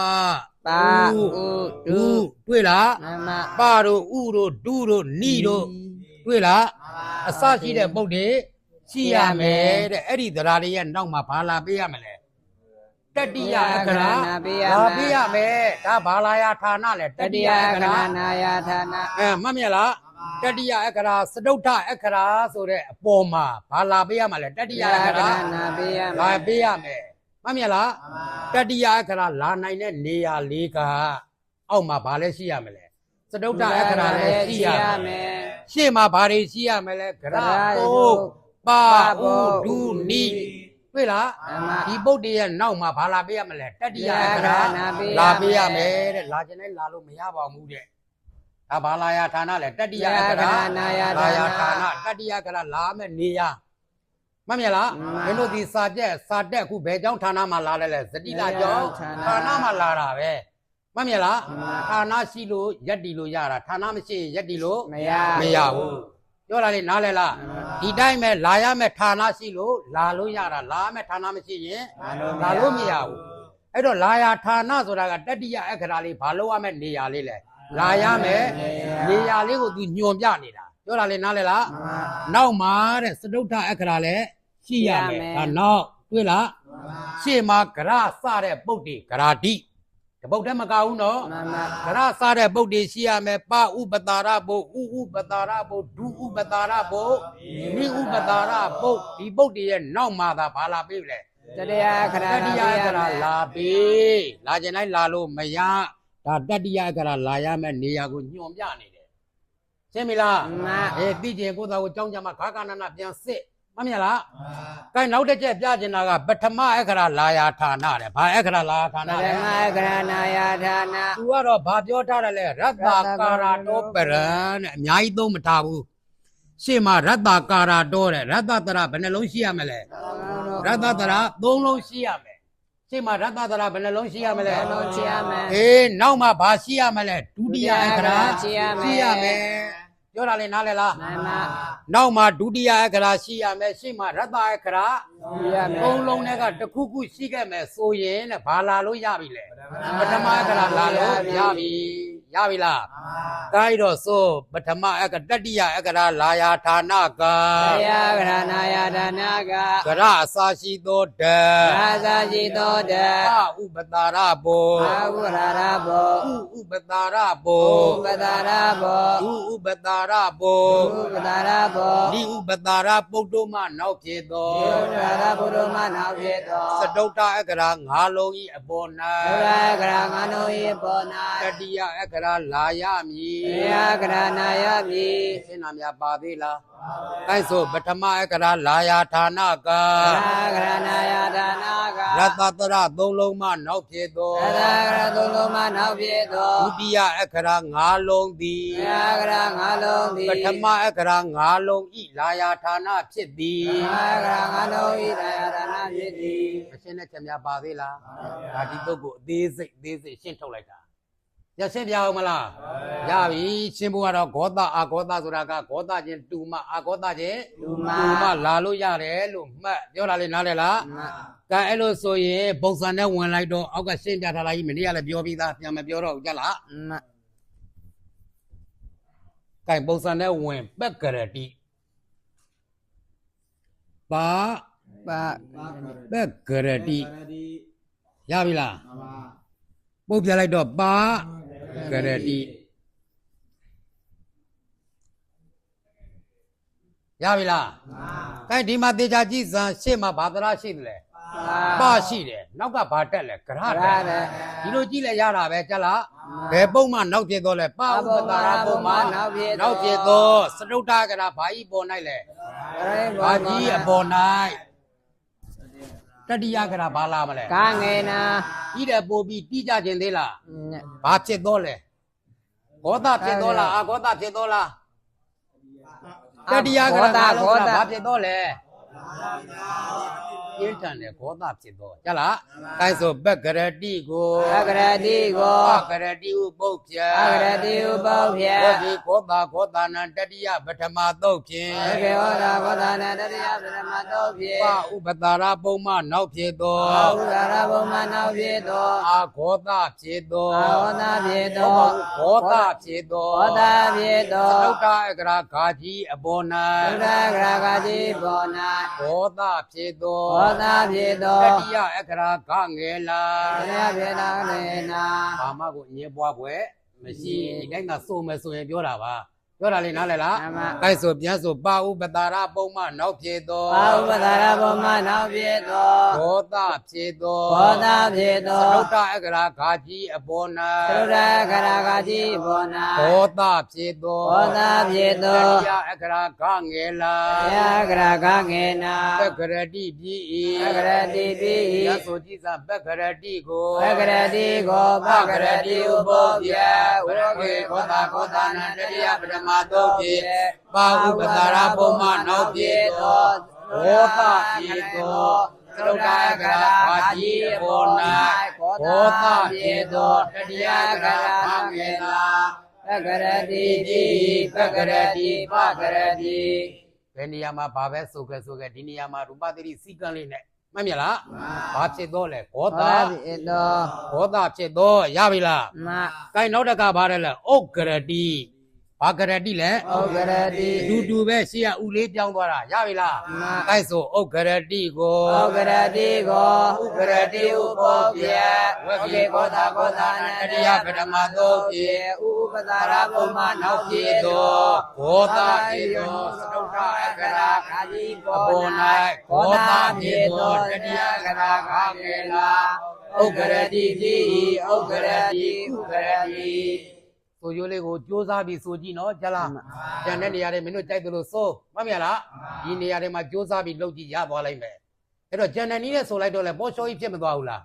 ပါဥဒု တွေ့လား မမ ပတို့ဥတို့ဒုတို့နိတို့တွေ့လားအစရှိတဲ့ပုတ်တွေရှိရမယ်တဲ့အဲ့ဒီတရားတွေရဲ့နောက်မှာဘာလာပေးရမလဲတတိယအခရာလာပေးရမယ်ဒါဘာလာယဌာနလဲ တတိယကရနာယဌာန မှတ်မြင်လားတတိယအခရာစတုဋ္ဌအခရာဆိုတဲ့အပေါ်မှာဘာလာပေးရမှာလဲတတိယအခရာ နာပေးရ လာပေးရမယ်မှတ်မြင်လားတတိယအခရာလာနိုင်တဲ့နေရာလေးကအောက်မှာဘာလဲရှိရမလဲစတုဋ္ဌအခရာလည်းရှိရမယ်ရှေ့မှာဘာတွေရှိရမလဲဂရပုတ်ပါဥဒုနိတွေ့လားဒီပုတ်တရဲ့နောက်မှာဘာလာပေးရမလဲတတိယအခရာလာပေးရမယ်တဲ့လာခြင်းနဲ့လာလို့မရပါဘူးတဲ့ဒါဘာလာယဌာနလဲတတိယအခရာလာယဌာနတတိယအခရာလာမဲ့နေရမှတ်မြင်လားမင်းတို့ဒီစာတက်အခုဘယ်ကျောင်းဌာနမှာလာလဲဇတိလာကျောင်းဌာနမှာလာတာပဲမှတ်မြင်လားဌာနရှိလို့ရက်တီလို့ရတာဌာနမရှိရင်ရက်တီလို့မရဘူးပြောတာလေနားလဲလားဒီတိုင်းပဲလာရမယ်ဌာနရှိလို့လာလို့ရတာလာမယ်ဌာနမရှိရင်လာလို့မရဘူးအဲ့တော့လာရဌာနဆိုတာကတတိယအခရာလေးဘာလို့ရမယ်နေရာလေးလဲလာရမယ်နေရာလေးကိုသူညွန်ပြနေတာပြောတာလေနားလဲလားနောက်မှာတဲ့စတုဋ္ဌအခရာလည်းရှိရမယ်ဒါနောက်တွေ့လားရှေ့မှာဂရစတဲ့ပုတ်တွေဂရာတိတပုတ်တည်းမကဘူးနော်ဂရစတဲ့ပုတ်တွေရှိရမယ်ပဥပတာရပုတ်ဥပတာရပုတ်ဒုဥပတာရပုတ်နိဥပတာရပုတ်ဒီပုတ်တွေရဲ့နောက်မှာသာဘာလာပေးလဲ တတိယကရ တတိယကရာလာပေးလာခြင်းတိုင်းလာလို့မရဒါတတိယကရာလာရမယ်နေရာကိုညွန်ပြနေတယ်ရှင်းပြီလားသိကျင်ကိုယ်သာကိုကြောင်းကြမှာခါကနနာပြန်စစ်မှတ်မြင်လားကဲနောက်တစ်ချက်ပြကျင်တာကပထမအခရာလာယာဌာနတဲ့ဘာအခရာလာယာဌာန ပ လဲ ထမကရနာယဌာန သူကတော့ဘာပြောထားတယ်လဲရတ္တကာရာတောပရံတဲ့အများကြီးသုံးမထားဘူးရှေ့မှာရတ္တကာရာတောတဲ့ရတ္တတရဘယ်နှလုံးရှိရမလဲရတ္တတရ3လုံးရှိရမယ်ရှေ့မှာရတ္တတရဘယ်နှလုံးရှိရမလဲ လုံးချရမယ် နောက်မှာဘာရှိရမလဲဒုတိယအခရာ ရှိရမယ် ရှိရမယ်ပြောတာလေနားလဲလား မမ နောက်မှာဒုတိယအခရာရှိရမယ်ရှေ့မှာရတ္တအခရာ ရှိရမယ် 3လုံးနဲ့ကတစ်ခုခုရှိခဲ့မယ်ဆိုရင်တဲ့ဘာလာလို့ရပြီလဲပထမအခရာလာလို့ရပြီလားဒါကြတော့ဆိုပထမအခတတိယအခရာလာယာဌာနက တယကရနာယဌာနက ကရအစာရှိသောဓာ သာသာရှိသောတ ဥပတာရဘော အာဟုရရဘော ဥပတာရဘော ဥပဒါရဘော ဥပတာရဘော ဥပဒါရဘော ဒီဥပတာရပုဒ္ဓမနောက်ဖြစ်သော ဥပဒါရဘုရမနောက်ဖြစ်သော စတုတ္တအခရာ၅လုံးဤအပေါ် ဒုရကရငါနုဤဘောနာ ၌တတိယအခရာလာရမည် တယကရနာယမိ ရှင်းနာများပါသေးလားအဲဆိုပထမအခရာလာယာဌာနက ကရနာယဌာနက ရတ္တတရ၃လုံးမှနောက်ဖြစ်သော သရကရသုံးလုံးမနောက်ဖြစ်သော ဒုတိယအခရာ၅လုံးသည် တယကရငါလုံးသည် ပထမအခရာ၅လုံးဤလာယာဌာနဖြစ်သည် တယကရငါလုံးဤတယဌာနဖြစ်သည် မရှင်းတဲ့ချက်များပါသေးလားဒါဒီတော့ကိုအသေးစိတ်ရှင်းထုတ်လိုက်တာရရှင်းပြအောင်မလားရပြီရှင်းဖို့ကတော့ဂောသအာဂောသဆိုတာကဂောသချင်းတူမအာဂောသချင်းတူမလာလို့ရတယ်လို့မှတ်ပြောတာလေးနားလဲလားကဲအဲ့လိုဆိုရင်ပုံစံနဲ့ဝင်လိုက်တော့အောက်ကရှင်းပြထားလိုက်မနေ့ကလည်းပြောပြီးသားပြန်မပြောတော့ဘူးကြလား ကဲပုံစံနဲ့ဝင်ပက်ကရတိပါ ပါ ပက်ကရတိရပြီလားပုတ်ပြလိုက်တော့ပါကရတိရပြီလားကဲဒီမှာတေချာကြည့်စမ်းရှေ့မှာဘာသရာရှိတယ်လဲပါရှိတယ်နောက်ကဘာတက်လဲဂရတက်ဒီလိုကြည့်လဲရတာပဲကြလားဘယ်ပုံမှနောက်ဖြစ်တော့လဲပါဥပတာရပုံမှနောက်ဖြစ်တော့စတုတ္ထကရာဘာဤပေါ်၌လဲဘာကြီးအပေါ်၌တတိယကရာဘာလာမလဲ ကာငေနာ ဤတဲ့ပို့ပြီးတိကြခြင်းသေးလားဘာဖြစ်တော့လဲဂောသဖြစ်တော့လားအာဂောသဖြစ်တော့လားတတိယကရာဘာဖြစ်တော့လဲပြင်းထန်တဲ့ဂောသဖြစ်တော့ကြလားအဲဆိုပက်ကရတိကို သကရတိကို ပကရတိဥပုပ်ဖြာ သကရတိဥပုပ်ဖြာ ဝေဒီဂောသနံတတိယပထမသုတ်ဖြင့် သကေဝရဘောဓနာတရိယပရမတောဖြင့် ပဥပတာရပုံမှနောက်ဖြစ်သော အာဟုရာရဘုံမနောက်ဖြစ်သော အာဂောသဖြစ်သော အာဟောနာဖြစ်သော ဂောသဖြစ်သော ဟောတာဖြစ်သော သတုတ္တအကရာဂါကြီးအပေါ်၌ သုဒ္ဓဂရကတိဘောနာ ဂောသဖြစ်သော ဟောတာဖြစ်သော တတိယအကရာဂငယ်လာ သရပြေနာလေနာ ဘာမှကိုအငြင်းပွားပွဲမရှိဒီတိုင်းကစိုးမယ်ဆိုရင်ပြောတာပါပြောတာလေးနားလည်လား အမ အဲဆိုပြန်ဆိုပါဥပတာရပုံမှနောက်ဖြစ်သော အာဟုပတာရဘုံမနောက်ဖြစ်သော ဂောသဖြစ်သော ဘောတာဖြစ်သော သတုတ္တအကရာဂါကြီးအပေါ် သုဒ္ဓ ၌ ဂရကတိဘောနာ ဂောသဖြစ်သော ဘောတာဖြစ် တ သော တိယအကရာဂငယ်လာ သရဂရကငေနာ ပက္ခရတိပြည်၏ သကရတိပိ ရသောကြည်စာပက္ခရတိကို သကရတိကိုပကရတိဥပုပ္ပယဝရကေ ကောသာနံတတိယပထမသုတ်ဖြင့်ပါဥပတာရပုံမှနောက်ဖြစ်သောဂောသဖြစ်သောသရုတ်တကရာဘာကြီးအပေါ်၌ဂောသဖြစ်သောတတိယကရာဘာငယ်လာ ပကရတိပိပကရတိပကရတိ ဘယ်နေရာမှာဘာပဲဆိုခဲ့ဒီနေရာမှာရူပသတိစီကံလေးနဲ့မှတ်မြလားဘာဖြစ်တော့လဲဂောသ သောတိတော ဂောသဖြစ်တော့ရပြီလား မ ကိုင်နောက်တကဘာလဲဥက္ကရတိဘာကရတိလဲ ဩကရတိ တူတူပဲရှေ့ကဥလေးပြောင်းသွားတာရပြီလား မ အဲဆိုဥက္ကရတိကို ဩကရတိကိုဥကရတိဥပုပ္ပယဝကေကောသာနတရိယပထမသောဖြင့်ဥပတာရဘုံမနောက်ဖြစ်သော ဂောသဖြစ်သောသတုထအကရာ ခာတိ အ ဘော ပေါ် နာ ၌ဂောသဖြစ်သောတတိယကရာခါကေလာဥက္ကရတိတိဥက္ကရတိဥက္ကရတိဆိုရိုးလေးကိုကြိုးစားပြီးဆိုကြည့်နော်ကြလားကျန်တဲ့နေရာတွေမင်းတို့ကြိုက်တယ်လို့ဆိုမှတ်မြလားဒီနေရာတွေမှာကြိုးစားပြီးလုပ်ကြည့်ရသွားလိုက်မယ်အဲ့တော့ကျန်တဲ့နည်းနဲ့ဆိုလိုက်တော့လေပေါ်ချောကြီးဖြစ်မသွားဘူးလား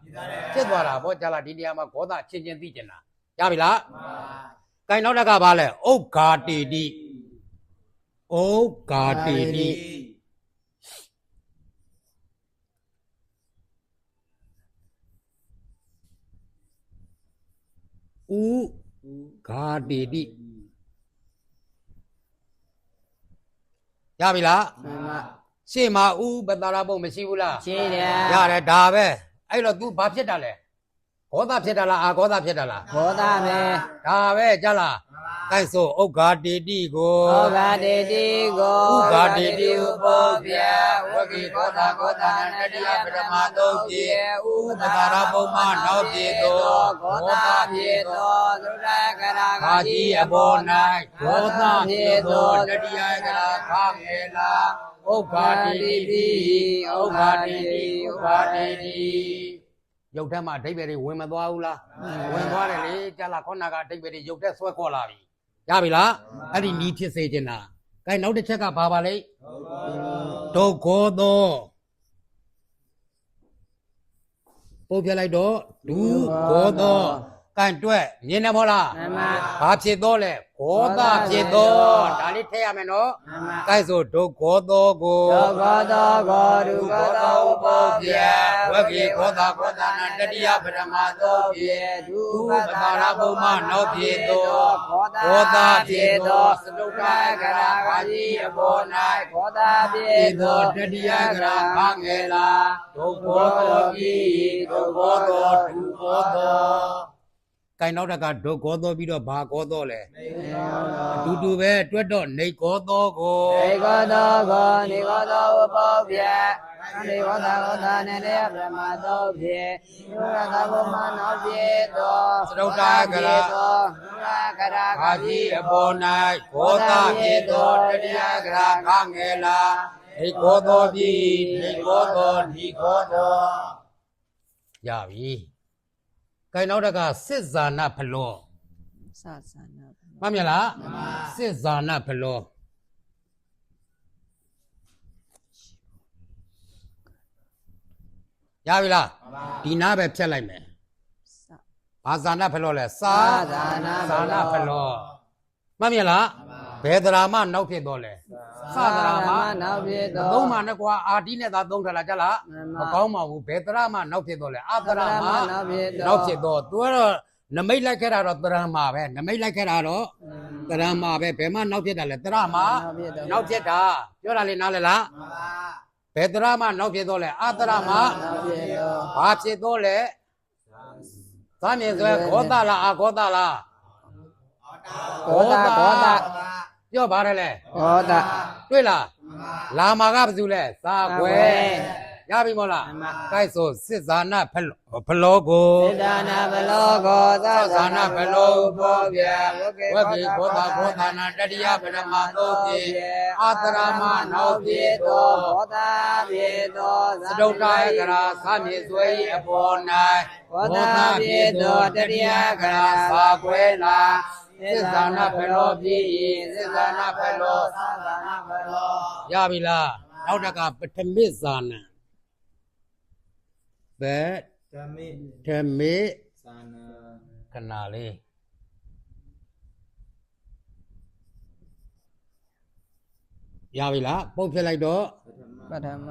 ဖြစ်သွားတာပေါ့ကြလားဒီနေရာမှာဂောသချင်းချင်းသိကျင်တာရပြီလားကိုင်နောက်တကဘာလဲဥက္ကာတိတိဥက္ကာတိတိဥဂါတိတိရပြီလား မ ရှေ့မှာဥပတာရပုံမရှိဘူးလား ရှိတယ် ရတယ်ဒါပဲအဲ့တော့ तू ဘာဖြစ်တာလဲဂောသဖြစ်တာလားအာဂောသဖြစ်တာလား ဘောတာမေ ဒါပဲကြလားအဲ့ဆိုဥက္ကာတိတိကို ဩဃာတိတိကို ဥက္ကာတိတိဥပုပ္ပယ ဝကေကောသာနတရိယပထမသောဖြင့်ဥပတာရဘုံမနောက်ဖြစ်သောဂောတာဖြစ်သောသုဒ္ဓဂရ ခါကြီးအပေါ်၌ဂောသဖြစ်သောတတိယကရာခါငယ်လာဥက္ကာတိတိဥက္ကာတိတိဥက္ကာတိတိရုပ်ထက်မှာအဓိပ္ပာယ်တွေဝင်မသွားဘူးလားဝင်သွားတယ်လေကြလားခေါနာကအဓိပ္ပာယ်တွေရုပ်ထက်ဆွဲခေါ်လာပြီရပြီလားအဲ့ဒီနီးဖြစ်စေချင်တာကဲနောက်တစ်ချက်ကဘာပါလဲဒုက္ခောသောပုတ်ပြလိုက်တော့ဒုခောသောကန်တွက်မြင်တယ်မို့လား မမ ဘာဖြစ်တော့လဲဂောသဖြစ်တော့ဒါလေးထည့်ရမယ်နော် မမ ကဲဆိုဒုက္ခောသောကို ဒုက္ခသောကိုဒုက္ခသောဥပုပ္ပယ ဝကေခောသာနံတတိယပထမသောဖြင့် ဒု ဥ ပ ပ တာ တာ ရ ရ ဘုံ ဘုံ မ မ နော နောက် က် ဖြ ဖြစ် စ် သော သော ဂောတာဖြစ်သောသတုကကရာခာတိအပေါ်၌ဂောတာဖြစ်သောတတိယကရာခာငယ်လာ ဒုက္ခောသောဤဒုက္ခောသောဒုက္ခောသော ကိုင်နောက်တကဒုကောသောပြီးတော့ဘာကောသောလဲအတူတူပဲတွတ်တော့နေကောသောကို နေကောသောကိုနေကောသောဥပုပ္ပယနေကောသာကောသာနဲ့တရားပရမသောဖြင့်ယုရသာဘုမနောပြေသောကရာခာကြီးအပေါ်၌ဘောသာပြေသောတရားကရာခငယ်လာနေကောသောပြီနေကောသောဒီကောသော ရပြီကိုင်နောက်တကစစ်ဇာနဖလော စသနာ မှတ်မြလားစစ်ဇာနဖလောရပြီလားဒီနားပဲဖြတ်လိုက်မယ်ဘာဇာနဖလောလဲစာဇာနဖလောမှတ်မြလားဘယ်သရာမနောက်ဖြစ်တော့လဲစသရာမ နောက်ပြေသော သုံးမှနဲ့ကွာအာတိနဲ့သာသုံးထလာကြလားမကောင်းပါဘူးဘယ်သရမနောက်ဖြစ်တော့လဲအသရမနောက်ဖြစ်တော့သူကတော့နမိတ်လိုက်ခဲ့တာတော့တရမပဲနမိတ်လိုက်ခဲ့တာတော့တရမပဲဘယ်မှနောက်ဖြစ်တာလဲတရမနောက်ဖြစ်တာပြောတာလေနားလဲလားဘယ်တရမနောက်ဖြစ်တော့လဲအသရမ နောက်ပြေသော ဘာဖြစ်တော့လဲသာမြင်စွဲဂောသလားအာဂောသလား ဘောတာဘောတာ ပြောပါတယ်လေ ဘောတာ တွေ့လားလာမာကဘာစုလဲသာခွဲရပြီမို့လားကိုက်ဆိုစစ်ဇာနဖလောကို စေတနာဘလောကောသ ဇာနဖလောဘောဗျာဝက်ပြီဘောသာဘောသာနာတတိယပရမသောပြေအာတရမနောက်ပြေသော ဘောတာပြေသော စတုတ္တယကရာသာမြေစွဲ၏အပေါ်၌ ဘောတာပြေသောတတိယကရာ သာခွဲလာစစ်ဇာနဖလောပြေစစ်ဇာနဖလော သဗ္ဗနာဘလော ရပြီလားနောက်တကပထမိဇာနံဘယ် ဓမ္မိ ဓမေ သနာ ခဏလေးရပြီလားပုတ်ဖြစ်လိုက်တော့ ပထမ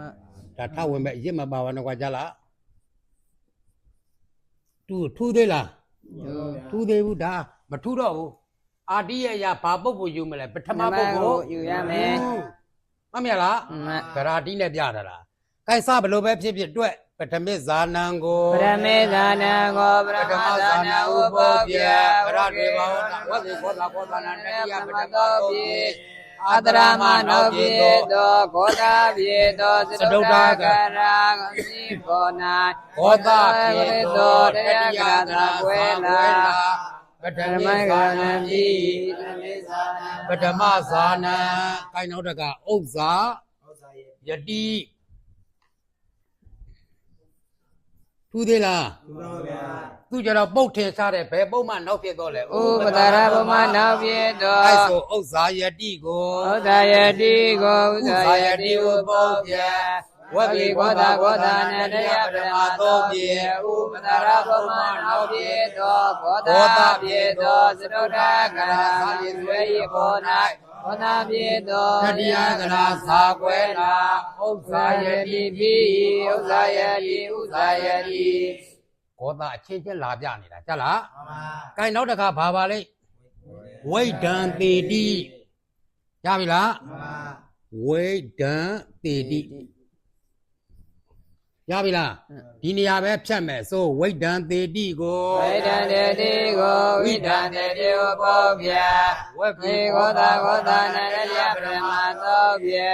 ဒါထဝင်မဲ့ရစ်မပါဘူးကွာကြလားထူးသေးလားထူးသေးဘူးဒါမထူးတော့ဘူးအာတိယရဘာပုတ်ကိုယူမလဲပထမပုတ်ကို ယူရမယ် မှတ်မြလားဂရာတိနဲ့ပြတာလားကိုင်စဘလို့ပဲဖြစ်ဖြစ်တွက်ပထမိဇာနံကို ပရမေဇာနံကိုပရမဇာနံဥပုပ္ပယ ဗရဒေဘာဝတဝတိဘောဓဘောဓနာတတိယပထမ သော သော ပြေ ပြေ အာတရမနောပြေသောဂောတာပြေသောစတုတ္တကရာတိဘောနာ ဘောဓပြေ သော သော တ တ ရ တိ က ယ ရာ သ သ နာ နာ ဝဲ ဝဲ လာ လာ ပထ ဓမ္ မိ မ ဇာ က နံ နံ တိ တိဓမ္မေဇာနံ ပထမဇာနံကိုင်နောက်တကဥစ္စာ ဥစ္စာရဲ့ ယတိထူးသေးလား သူတော်ဗျာ သူကြတော့ပုတ်ထင်ရှားတယ်ဘယ်ပုတ်မှနောက်ဖြစ်တော့လဲ ဥပဒရဗမနောက်ပြေသော အဲဆိုဥစ္စာယတိကို ဥဒယတိကိုဥဒယတိဥပုပ္ပယဝဂိကောတာကောတာနတယပရမသောပြေဥပဒရဗမနောက်ပြေသောကောတာပြေသောစတုတ္တကရာသံဝေယဘော၌ကောတာပြေသော တတိယကရာသာကွဲလာဥစ္စာ သာ ယ ယ တိ တိပိဥဇာယတိဥဇာယတိ ကောတာအချင်းချင်းလာပြနေတာကြလား မှန်ပါ ကိုင်နောက်တခါဘာပါလိမ့်ဝိဒံတေတိရပြီလား မှန်ပါ ဝိဒံတေတိရပြီလားဒီနေရာပဲဖြတ်မယ်ဆိုဝိဒံတေတိကို ဝိဒံတေတိကိုဝိဒံတေတိဥပုပ္ပယဝေကောတာကောတာနတယပရမသောပြေ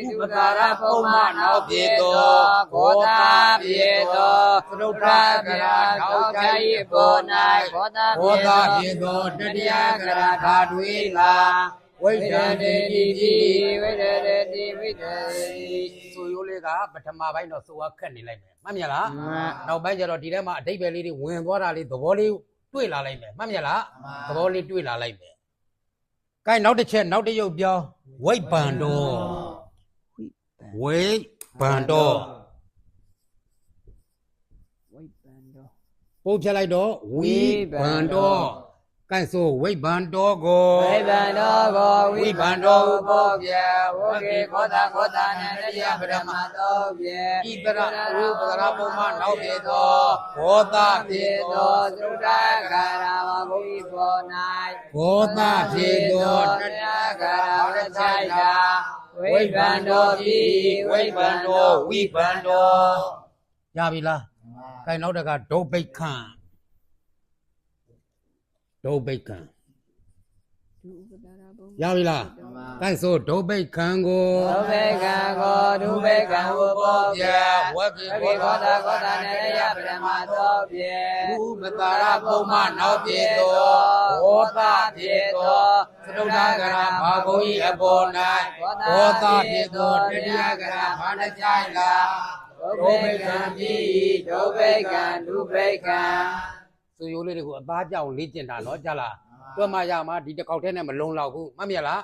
ဥပဒါရပုမ္မနောက်ပြေသောကောတာပြေသောသရုတ်ရကရာသောချာယဘော၌ကောတာ ဘော ပြေ ဓာ သော ပြေသောတ တ တိ တိ ယ ယ က က ရာ ရာ ဓာ ဓာ တွေ တွေ လာ လာ ဝိ ဝိ ဒံ ဒံ တေ တေ တိ တိဝိဒံတေတိဝိဒံ ဆိုရိုးလေးကပထမပိုင်းတော့ဆိုရခက်နေလိုက်မယ်မှတ်မြလားနောက်ပိုင်းကျတော့ဒီထဲမှာအဓိပ္ပာယ်လေးတွေဝင်သွားတာလေးသဘောလေးတွေ့လာလိုက်မယ်မှတ်မြလားသဘောလေးတွေ့လာလိုက်မယ်ကဲနောက်တစ်ချက်နောက်တစ်ရုပ်ပြောင်းဝိဗ္ဗံတော်ဝိဗ္ဗံတော် ဝိပန္တော ပို့ဖြတ်လိုက်တော့ဝိဗ္ဗံတော်ကဲဆိုဝိဗ္ဗံတော်ကို ဝိပန္တောကိုဝိပန္တောဥပုပ္ပယဝကေကောတာကောတာနတယပရမသောပြေ ဣပရရူပကရပုံမနောက်ပြေသောဘောဓာပြေ ပြေ သော သောသုဒ္ဓကာရဝဂုိဘော၌ ဘောဓာပြေသောတ တ တ ယ က ကာ ရာ ရ ဝ ဝ ရ ရ ချို ချို က် က် တာ တာဝိပန္တောပိဝိပန္တော ဝိဗ္ဗံတော်ရပြီလားကဲနောက်တကဒုဗ္ဗိခံ ဒုဗိက္ခံရပြီလားကိုင်းဆိုဒုဗိက္ခံကို ဒုဗေကံကိုဒုဗေကံဝဘောပြ ဝက်ပြေ ဝေဘောတာကောတာနေရပရမသောပြေ ဥပတာရပုံမနောက်ပြေသောဝေါသပြေသောသတုဒ္ဓကရာဘာဂုံဤအပေါ်၌ဝေါသပြေသောတတိယကရာဘာနှကြိုင်လား ဒုဗေကံပိဒုဗေကံဒုဗေကံ ဆိုရိုးလေးတွေကိုအသားကြောင်လေ့ကျင့်တာနော်ကြလားတွက်မှရမှာဒီတစ်ခေါက်တည်းနဲ့မလုံလောက်ဘူးမှတ်မြလား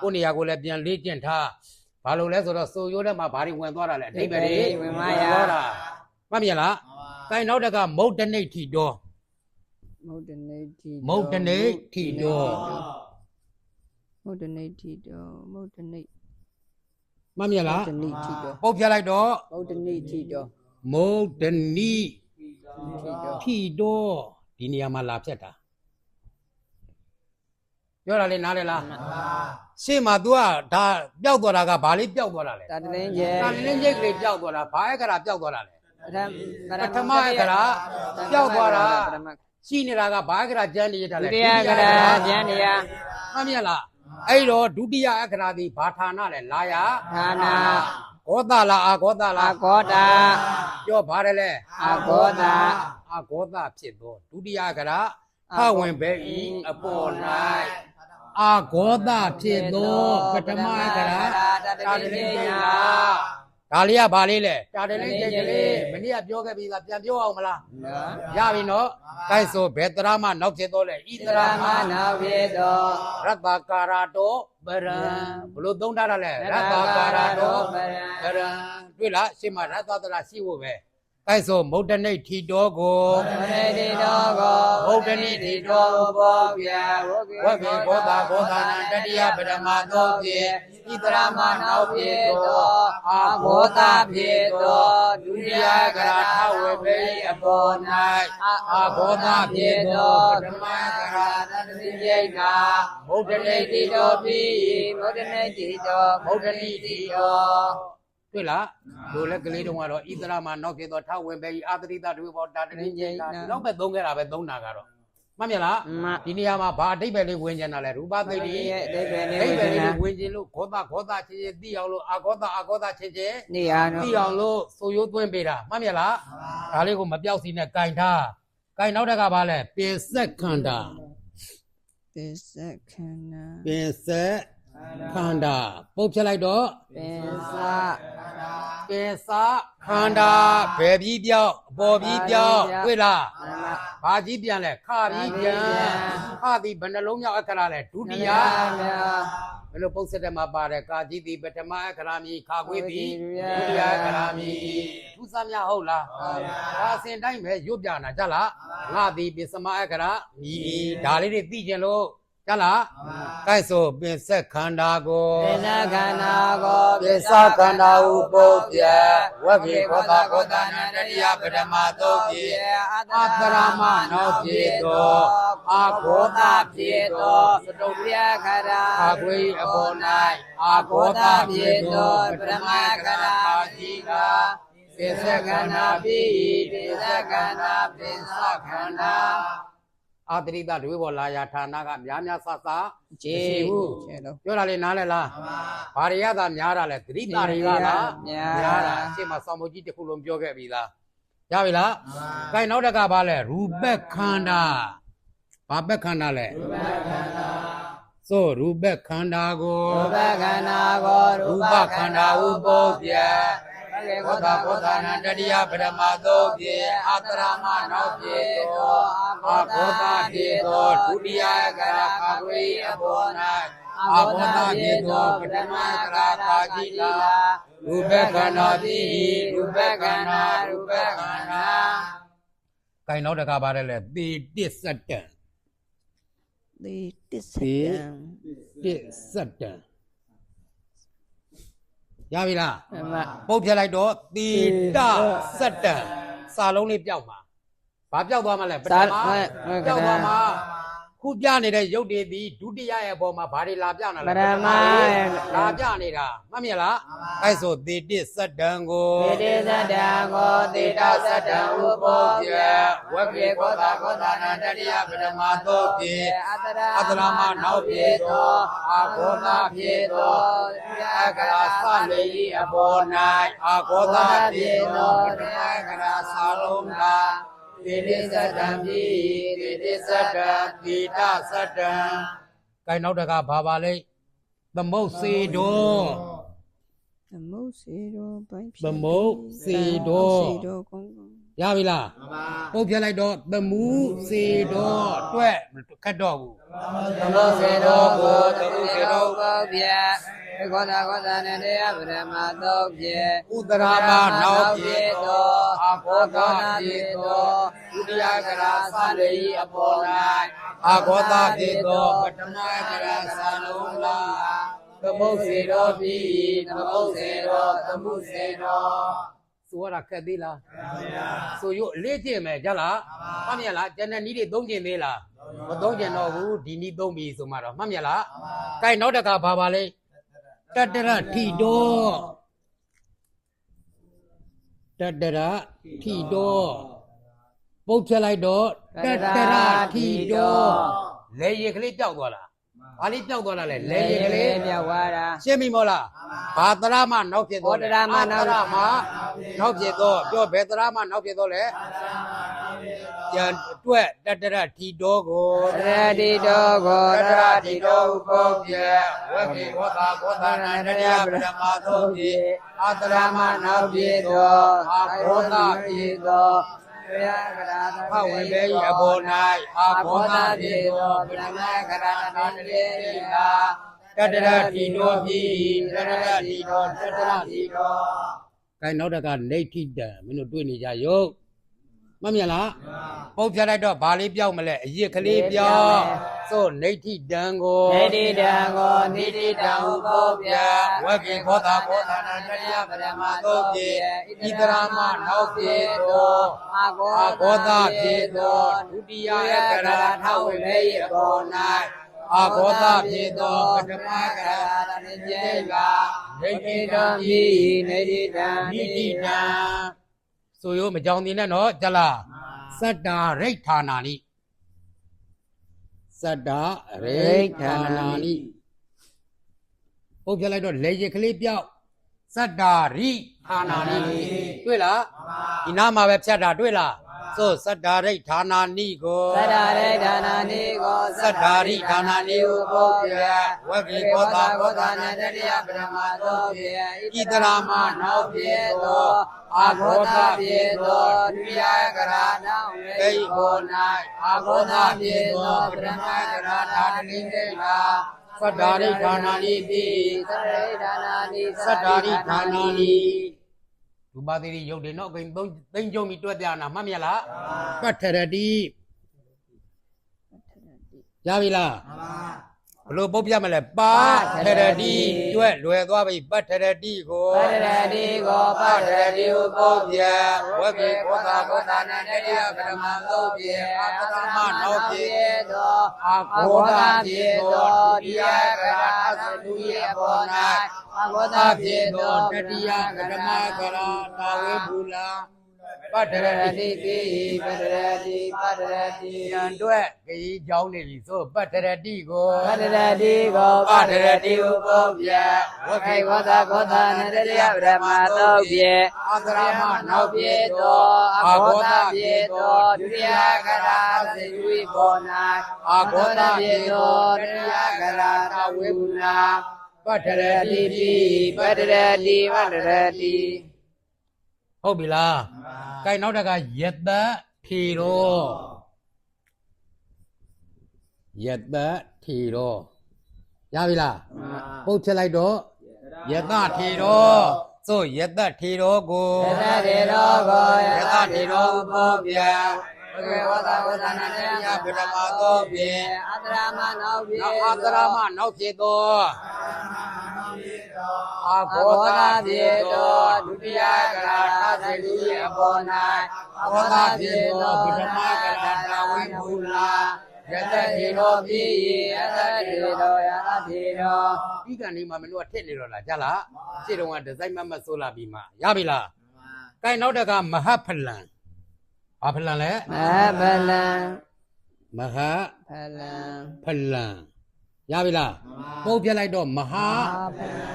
ကိုနေရာကိုလည်းပြန်လေ့ကျင့်ထားဘာလို့လဲဆိုတော့ဆိုရိုးထဲမှာဘာတွေဝင်သွားတာလဲအဓိပ္ပာယ်တွေဝင်သွားတာမှတ်မြလားကိုင်းနောက်တကမုတ်တနိဋ္ဌိတော် မုဒ္ဒနေတိ မုတ်တနိဋ္ဌိတော် မုဒ္ဒနေတိတော်မုဒ္ဒနေ မှတ်မြလား တနိတိတော် ပုတ်ပြလိုက်တော့ မုဒ္ဒနေတိတော် မုတ်တနိဋ္ တိတော် ဌိတော်ဒီနေရာမှာလာဖြတ်တာပြောတာလေနားလေလားရှေ့မှာ तू ကဒါပျောက်သွားတာကဘာလေးပျောက်သွားတာလဲ တာတလင်းကျဲ တာလင်းရိတ်ကလေးပျောက်သွားတာဘာအခရာပျောက်သွားတာလဲ ပထမ ပျောက်သွားတာရှိနေတာကဘာအခရာကျမ်းနေရတာ ဒု လဲ တိယကရာဉာဏ်တရား မှတ်မြလားအဲ့တော့ဒုတိယအခရာဒီဘာဌာနလဲလာယ ဌာနာ ဂောသလားအာဂောသ အာ လား ဂောတာ ပြောပါတယ်လေ အာဂောတာ အာဂောသဖြစ်သောဒုတိယအခရာဖဝင်ပဲဤအပေါ်၌အာဂောသဖြစ်သောပထမအခရာတာတလင်းကျမ်းဒါလေးကဘာလေးလဲတာတလင်းကျမ်းကလေးမနေ့ကပြောခဲ့ပြီလားပြန်ပြောအောင်မလား နော် ရပြီနော်ကိုင်းဆိုဘယ်တရာမှနောက်ဖြစ်တော့လဲဣတ သရ ရာ မ မ နာဝေတော ရတ္တကာရတောပရံဘလို့သုံးထားတာလဲရတ္တကာရတောပရံတွေ့လားရှင်းမရတ္တတရာရှိဖို့ပဲကိုင်းဆိုမုဒ္ဒနိဋ္ဌိတော်ကို မနေတိတော်ကို မုဒ္ဒနိဋ္ဌိတော်ဘောပြဝေဘေဘောတာဘောတာနံတတိယပရမသောဖြင့်ဣတရာမနောက်ဖြစ်သောအာဘောတာဖြစ်သောဒုတိယကရာထဝေဘေအပေါ်၌အာဘောတာဖြစ်သောပထမကရာတတိယနာမုဒ္ဒနိဋ္ဌိတော်ပြီး မုဒ္ဒနေတိတော် မုဒ္ဒနိဋ္ဌိတော်တွေ့လားတို့လည်းကလေးတုန်းကတော့ဣတရာမနောက်ဖြစ်သောထဝေဘေအာတရိတတွေဘောတာတတိယနာနောက်ပဲသုံးခဲ့တာပဲသုံးတာကတော့မှတ်မြလား မ ဒီနေရာမှာဘာအတိတ်ပဲလေးဝင်ကျင်တာလဲရူပသိတိ ရဲ့အဓိပ္ပာယ် အ လေး တိတ်ပဲ ဝိ လေး ညာဉ် ဝင်ကျင်လို့ဂောသချင်းချင်းသိအောင်လို့အာဂောသချင်းချင်း နေရာနော် သိအောင်လို့ဆိုရိုးသွင်းပေးတာမှတ်မြလားဒါလေးကိုမပြောက်စီနဲ့ကင်ထားကင်နောက်တက်ကဘာလဲပင်ဆက်ခန္ဓာ ပစ္စခန္ဓာ ပင်ဆက်ခန္ဓာပုတ်ဖြစ်လိုက်တော့ ပင်စ ပင်စခန္ဓာဘယ်ပြီးပြောက်အပေါ်ပြီးပြောက်တွေ့လားဘာကြီးပြန်လဲခပြီးပြန်ခသည်ဘယ်နှလုံးမြောက်အခရာလဲဒုတိယ ဘယ်လိုပုတ်ဆက်တဲ့မှာပါတယ်ကာကြီးသည်ပထမအခရာမီခါခွေးသည်ဒုတိယအခရာမီထူးဆန်းများဟုတ်လားဒါအစဉ်တိုင်းပဲရွတ်ပြနာကြလားငါသည်ပစ္စမအခရာမီဒါလေးတွေသိကျင်လို့ကြလားကဲဆိုပင်ဆက်ခန္ဓာကို ပင်စခန္ဓာကို ပစ္စခန္ဓာဟုပုတ်ပြဝက်ပြေခောတာနံတတိယပထမသုတ်ပြေအတရမနောက်ပြေသောအာခောတာပြေသောသတုတ္တ ပြခရာ အာခွေအပေါ်၌အာဂောသပြေသောပရမကရာကြီးကပိစကန္နာပိပိစကန္နာပိစခန္ဓာအာတရိတတွေဘောလာယာဌာနကများများဆဆ ခြေ မရှိဘူး ခြေတော့ ပြောတာလေနားလဲလားဘာတွေရတာများတာလဲသတိတာတွေကလား များတာ အချိန်မှာစောင့်မကြီးတစ်ခုလုံးပြောခဲ့ပြီလားရပြီလားကဲနောက်တကဘာလဲရူပခန္ဓာဘာပက်ခန္ဓာလဲဆိုရူပခန္ဓာကို ရူပခန္ဓာကို ရူပခန္ဓာဥပုပ္ပြဘောဓနံတတိယပရမသောပြေအာတရမနောက်ပြေသောအာဘောဓပြေသောဒုတိယကရာခါဝေအဘော၌အာဘောဓပြေသောပထမကရာပါတိလာရူပခန္ဓာတိရူပခန္ဓာရူပခန္ဓာကိုင်နောက်တကပါတယ်လေသေတစ္ဆတံ ဒီတစ္ဆ သေ တံ တစ္ဆတံရပြီလား မ ပုတ်ပြလိုက်တော့တိတစတ္တံစာလုံးလေးပြောက်မှာဘာပြောက်သွားမှာလဲပထမပြောက်သွားမှာ ခုပြနေတဲ့ရုပ်တွေဒီဒုတိယရဲ့အပေါ်မှာဘာတွေလာပြနေ ပ လဲ ရမ လာပြနေတာမှတ်မြလားအဲ့ဆိုသေတိစတ္တံကို သေတိသတ္တံကိုသေတသတ္တံဥပောပြဝက်ကေကောတာကောတာနာတတိယပထမသောဖြင့် အတရမနောက်ပြေသောအာဂောသပြေသောအကရာသလေဤအပေါ်၌အာဂောသပြေသောပထမကရာစာလုံးကသေတိစတ္တံပိသေတိစတ္တံသေတစတ္တံကိုင်နောက်တကဘာပါလဲသမုတ်စေတော သမုတ်စေတော်ပိုင်း သမုတ်စေတော စေတော်ကောင်းကောင်း ရပြီလားပုတ်ပြလိုက်တော့သမူးစေတော်တွဲ့ခတ်တော့ဘူး သမုတ်စေတော်ကိုသမုတ်စေတော်ပောပြကောတာကောတာနဲ့တရားပရမသောဖြင့် ဥတရာမနောက်ပြေ သော သောအာဂောသပြေသောဒုတိယကရာသလေဤအပေါ်၌အာဂောသပြေသောပထမကရာစာလုံးလာသမုတ်စေတော်ပြီသမုတ်စေတော်သမုတ်စေတော်ဆိုရတာခက်သေးလားဆိုရလေ့ကျင့်မယ်ကြလားမှတ်မြလားကျန်တဲ့နည်းတွေသုံးကျင်သေးလားမသုံးကျင်တော့ဘူးဒီနည်းသုံးပြီဆိုမှတော့မှတ်မြလားကဲနောက်တစ်ခါဘာပါလဲတတရထီတော်တတရထီတော်ပုတ်ချက်လိုက်တော့တတရထီတော်လေရည်ကလေးပျောက်သွားလားဘာလေးပျောက်သွားတာလဲလေရည်ကလေး မြောက်သွားတာ ရှင်းပြီမို့လားဘာတရမနောက်ဖြစ်သွားလဲ ဘောတရမနောက် တရမနောက်ဖြစ်တော့ပြောဘယ်တရမနောက်ဖြစ်တော့လဲပြန်တွက်တတရထီတော်ကို တရတိတော်ကိုတရတိတော်ဥပောပြ ဝေကေဝတာဘောတာနန္တရပရမသောပြေအာတရမနောက်ပြေသောအာဘောတာပြေသော တရားကရာ ဖဝင်ပေ၏အပေါ်၌အာဘောတာပြေသောပရမကရဏတတေကာတတရတိတော်ပြီတတရတိတော်တတရတိတော်ကဲနောက်တကနေဋ္ဌိတံမင်းတို့တွေ့နေကြရုပ်မမြင်လားပုတ်ပြလိုက်တော့ဘာလေးပြောက်မလဲအရစ်ကလေးပြောက်သို့နေဋ္ဌိတံကို နေတိတံကိုနိတိတံဥပောပြ ဝေကေခောတာဘောဓနာတရိယပရမသောပြေဣတရာမနောက်ပြေသော အာဂော အာဂောသပြေသောဒုတိယကရာထဝိမေယဘော၌အာဂောသပြေသောပထမကရာတတိယကနေတိတံ မိနေတိတံ နိတိတံဆိုရောမကြောင်တင်နဲ့နော်ကြလားစတ္တာရိဋ္ဌာနာနိစတ္တာရိဋ္ဌာနာနိဟုတ်ပြလိုက်တော့လေရည်ကလေးပြောက်စတ္တာရိဌာနာနိတွေ့လားဒီနားမှာပဲဖြတ်တာတွေ့လားဆိုစတ္တာရိဋ္ဌာနာနိကို သတ္တရေဒါနာနိကို စတ္တာရိဌာနာနိဥပုပ္ပယဝဂေကောတာကောတာနတရိယပရမသောပြေဣတရာမနောက်ပြေသောအာဂောသပြေသောဒုတိယကရာနောင်ဝေဘော၌အာဂောသပြေသောပရမကရာဓာတိနေကာစတ္တာရိဌာနာနိတိ သတ္တရေဒါနာနိ စတ္တာရိဌာနာနိဒုပါတိရိယုတ်တွေနော်အကိန်းသိမ့်ကြုံပြီးတွက်ပြနာမှတ်မြလားပတ္ထရတိရပြီလားဘလို့ပုတ်ပြမလဲပါထရတိတွက်လွယ်သွားပြီပတ္ထရတိကို ပတ္တရတိကိုပတ္တရတိဥပောပြ ဝေကေကောတာကောတာနတရိယပရမသောပြေအာတသမနောက်ပြေ သော အာ အာ ဂော ဂော တာ တာ ပြေ ပြေ သော သော ဒုတိယကရာသတုယေဘော၌ အာဂော အာ တာ ပြေ ပြေ သော သော တတိယကရမကရာတာဝေဘူလာပတ္ထ ပတ္တ ရ ရ တိ တိပိပတ္တရတိပတ္တရတိ ဉာဏ်တွက်ခရီးကြောင်းနေပြီဆိုပတ္ထရတိကို ပတ္တရတိကိုပတ္တရတိဥပောပြဝခေဂောတာဂောတာနတရိယပရမသောပြေ အာသရမနောက်ပြေ ပြေ သော သောအာဂောတာပြေသောဒုတိယကရာသေဝိဘော၌ အာဂောတာပြေ ပြေ သော သော တ တ တိ တိ ယ ယ က က ရာ ရာ တာ တာ ဝေ ဝေ ဘူ ဟု နာ နာ ပတ္ထရ ရ တိ တိ ပိ ပိပတ္တရတိပတ္တရတိ ဟုတ်ပြီလားကဲနောက်တကယတထီရောယတထီရောရပြီလားပုတ်ချက်လိုက်တော့ယတထီရောဆိုယတထီရောကို ယတတေရောကို ယတထီရောဥပုပ္ပယ ဘဂဝတာဝဒနာတေယ ပရမသောဖြင့် အတရာမနောပြေ နောက်အာသရမနောက်ဖြစ်သောအာ အ ဂော ဘော တာ တာ ပြေ ပြေ သော သော ဒု ဒု တိ တိ ယ ယ က က ရာ ရာ သ သေ တိ တိ အ အ ဘော ဘော ၌အာ၌ဂောတာပြေသောပထမကရာတာဝိမူလာ ယတတိရောပိယတတိရောယတတိရော ဒီကနေ့မှမင်းတို့ကထစ်နေတော့လားကြားလားရှေ့တုန်းကဒီဇိုင်းမဆိုးလာပြီးမှရပြီလားကဲနောက်တကမဟာဖလံဘာဖလံလဲ မဟာဖလံ မဟာ ဖလံ ဖလံရပြီလားပုတ်ပြလိုက်တော့မဟာ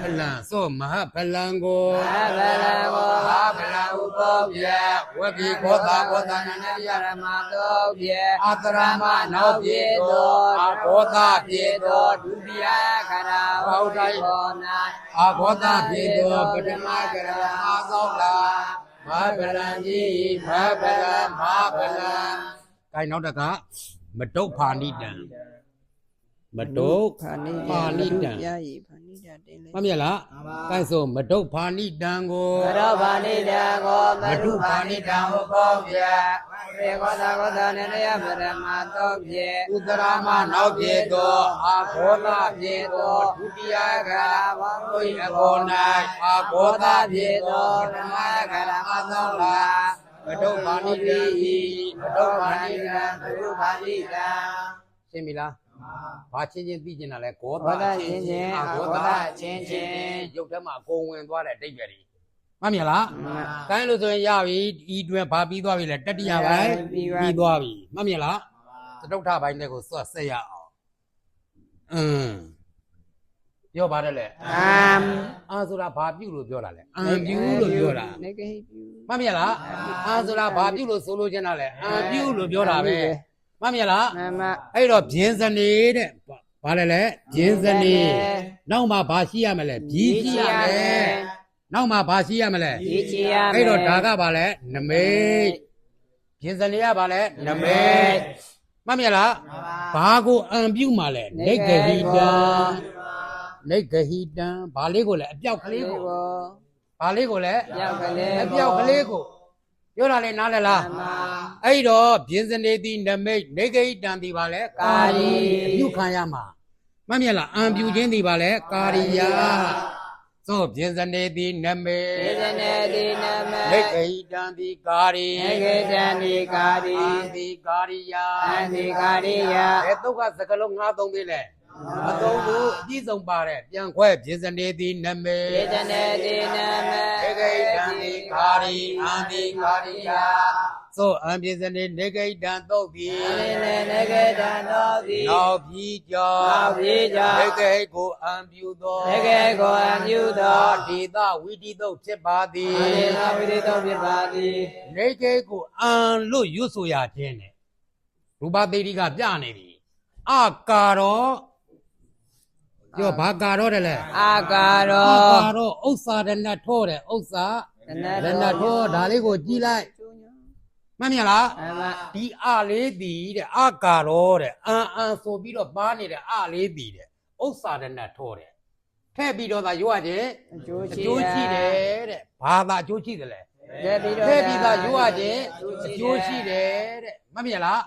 ဖလံဆိုမဟာဖလံကို မဟာဖလံကို မဟာဖလံဥပုပ္ပယဝဂိခောတာခောတာနန္ဒယ ရမတောပြေ အာတရမနောက်ပြေသောအာခောတာပြေသော ဒုတိယခရာဝုဒ္ဓဘောနာ အာခောတာပြေသောပထမကရအာသောလာမဟာဖလံကြီးမဟာဖလံမဟာဖလံကဲနောက်တကမတုတ်ဖာနိတံမတုတ် ဖာနိ ဖာနိတံ ရယီဖာနိတံတင်းလေ မှတ်မြတ်လားကဲဆိုမတုတ်ဖာနိတံကို မရောဖာနိတံကိုမတုဖာနိတံဟောပေါပြရေကောသာကောသာနေရပရမတောပြေ ဥတရာမနောက်ပြေသောအာခောတာပြေသောဒုတိယကရဝံဝိအဘော၌အာခောတာပြေသောပထမကရအာသောလာမတုတ်ဖာနိတံမတုတ်ဖာနိတံ မတုဖာနိတံ ရှင်းပြီလားဘာချင်းချင်းသိကျင်တာလဲဂော ဘော တာ ဓချင်းချင်းအဘောဓချင်းချင်း ရုပ်ထဲမှာအကုန်ဝင်သွားတဲ့အတိတ်ပဲဒီမှတ်မြင်လားကိုင်းလို့ဆိုရင်ရပြီဤတွင်ဘာပြီးသွားပြီလဲတတိယပိုင်းပြီးသွားပြီမှတ်မြင်လားသတုဋ္ဌပိုင်းတဲ့ကိုစွတ်ဆက်ရအောင်ပြောပါတယ်လေ အမ် အာဆိုတာဘာပြုလို့ပြောတာလဲအံပြုလို့ပြောတာ နေကိပြု မှတ်မြင်လားအာဆိုတာဘာပြုလို့ဆိုလို့ခြင်းတာလဲအံပြုလို့ပြောတာပဲမှတ်မြင်လား မမ အဲ့တော့ပြင်းစနေတဲ့ဘာလဲလဲပြင်းစနေနောက်မှဘာရှိရမလဲပြီးရှိရမယ်နောက်မှဘာရှိရမလဲ ဒီချီရမယ် အဲ့တော့ဒါကဘာလဲနမိတ်ပြင်းစနေကဘာလဲနမိတ်မှတ်မြင်လားဘာကိုအံပြုမှလဲနေဂဟိတံနေဂဟိတံဘာလေးကိုလဲအပြောက်ကလေးကိုဘာလေးကိုလဲ ရောက်ကလေး အပြောက်ကလေးကိုပြောတာလေနားလည်လား မ အဲ့တော့ပြင်းစနေတိနမိတ်နေဂဟိတံဒီပါလဲ ကာရီ အပြုခံရမှာမှတ်မြင်လားအံပြုခြင်းဒီပါလဲကာရိယာသို့ပြင်းစနေတိနမိတ် ဒေသနေတိနမ နေဂဟိတံဒီကာရိ နေကေတံဒီကာရီ အံဒီကာရိယာ အန္တိကာရိယ ဘယ်တုတ်ကစကလုံးငါးသုံးသေးလဲမသုံးဘူးအပြည့်စုံပါတယ်ပြန်ခွဲပြင်းစနေတိနမိတ် ဒေသနေတိနမ နေဂဟိတံဒီကာရိအံဒီကာရိယာသို့အံပြင်းစနေနေဂဟိတံသုတ်ပြီး နေကေတံသောတိ နောက်ပြီးကြော နောက်ပြီးကြော နေဂဟိကိုအံပြုသော နေကေကိုအမြုသော ဒေသဝိတိတုတ်ဖြစ်ပါသည် ဒေသဝိရိတောဖြစ်ပါသည် နေဂဟိကိုအံလို့ရွတ်ဆိုရခြင်းနဲ့ရူပသေတိကပြနေပြီအကာရောပြောဘာကာရောတယ်လဲ အာကာ အ ရော ကာရောဥစ္စာရဏထောတဲ့ဥစ္စာရဏထောဒါလေးကိုကြည်လိုက်မှတ်မြင်လား အမ ဒီအလေးတည်တဲ့အကာရောတဲ့အံဆိုပြီးတော့ပါနေတဲ့အလေးတည်တဲ့ဥစ္စာရဏထောတဲ့ထည့်ပြီးတော့သာရွရခြင်း အကျိုး အ ရှိ ကျိုးရှိတယ်တဲ့ဘာသာအကျိုးရှိတယ်လဲ တဲ့ပြီးတော့ ထည့်ပြီးသားရွရခြင်းအကျိုးရှိတယ်တဲ့မှတ်မြင်လား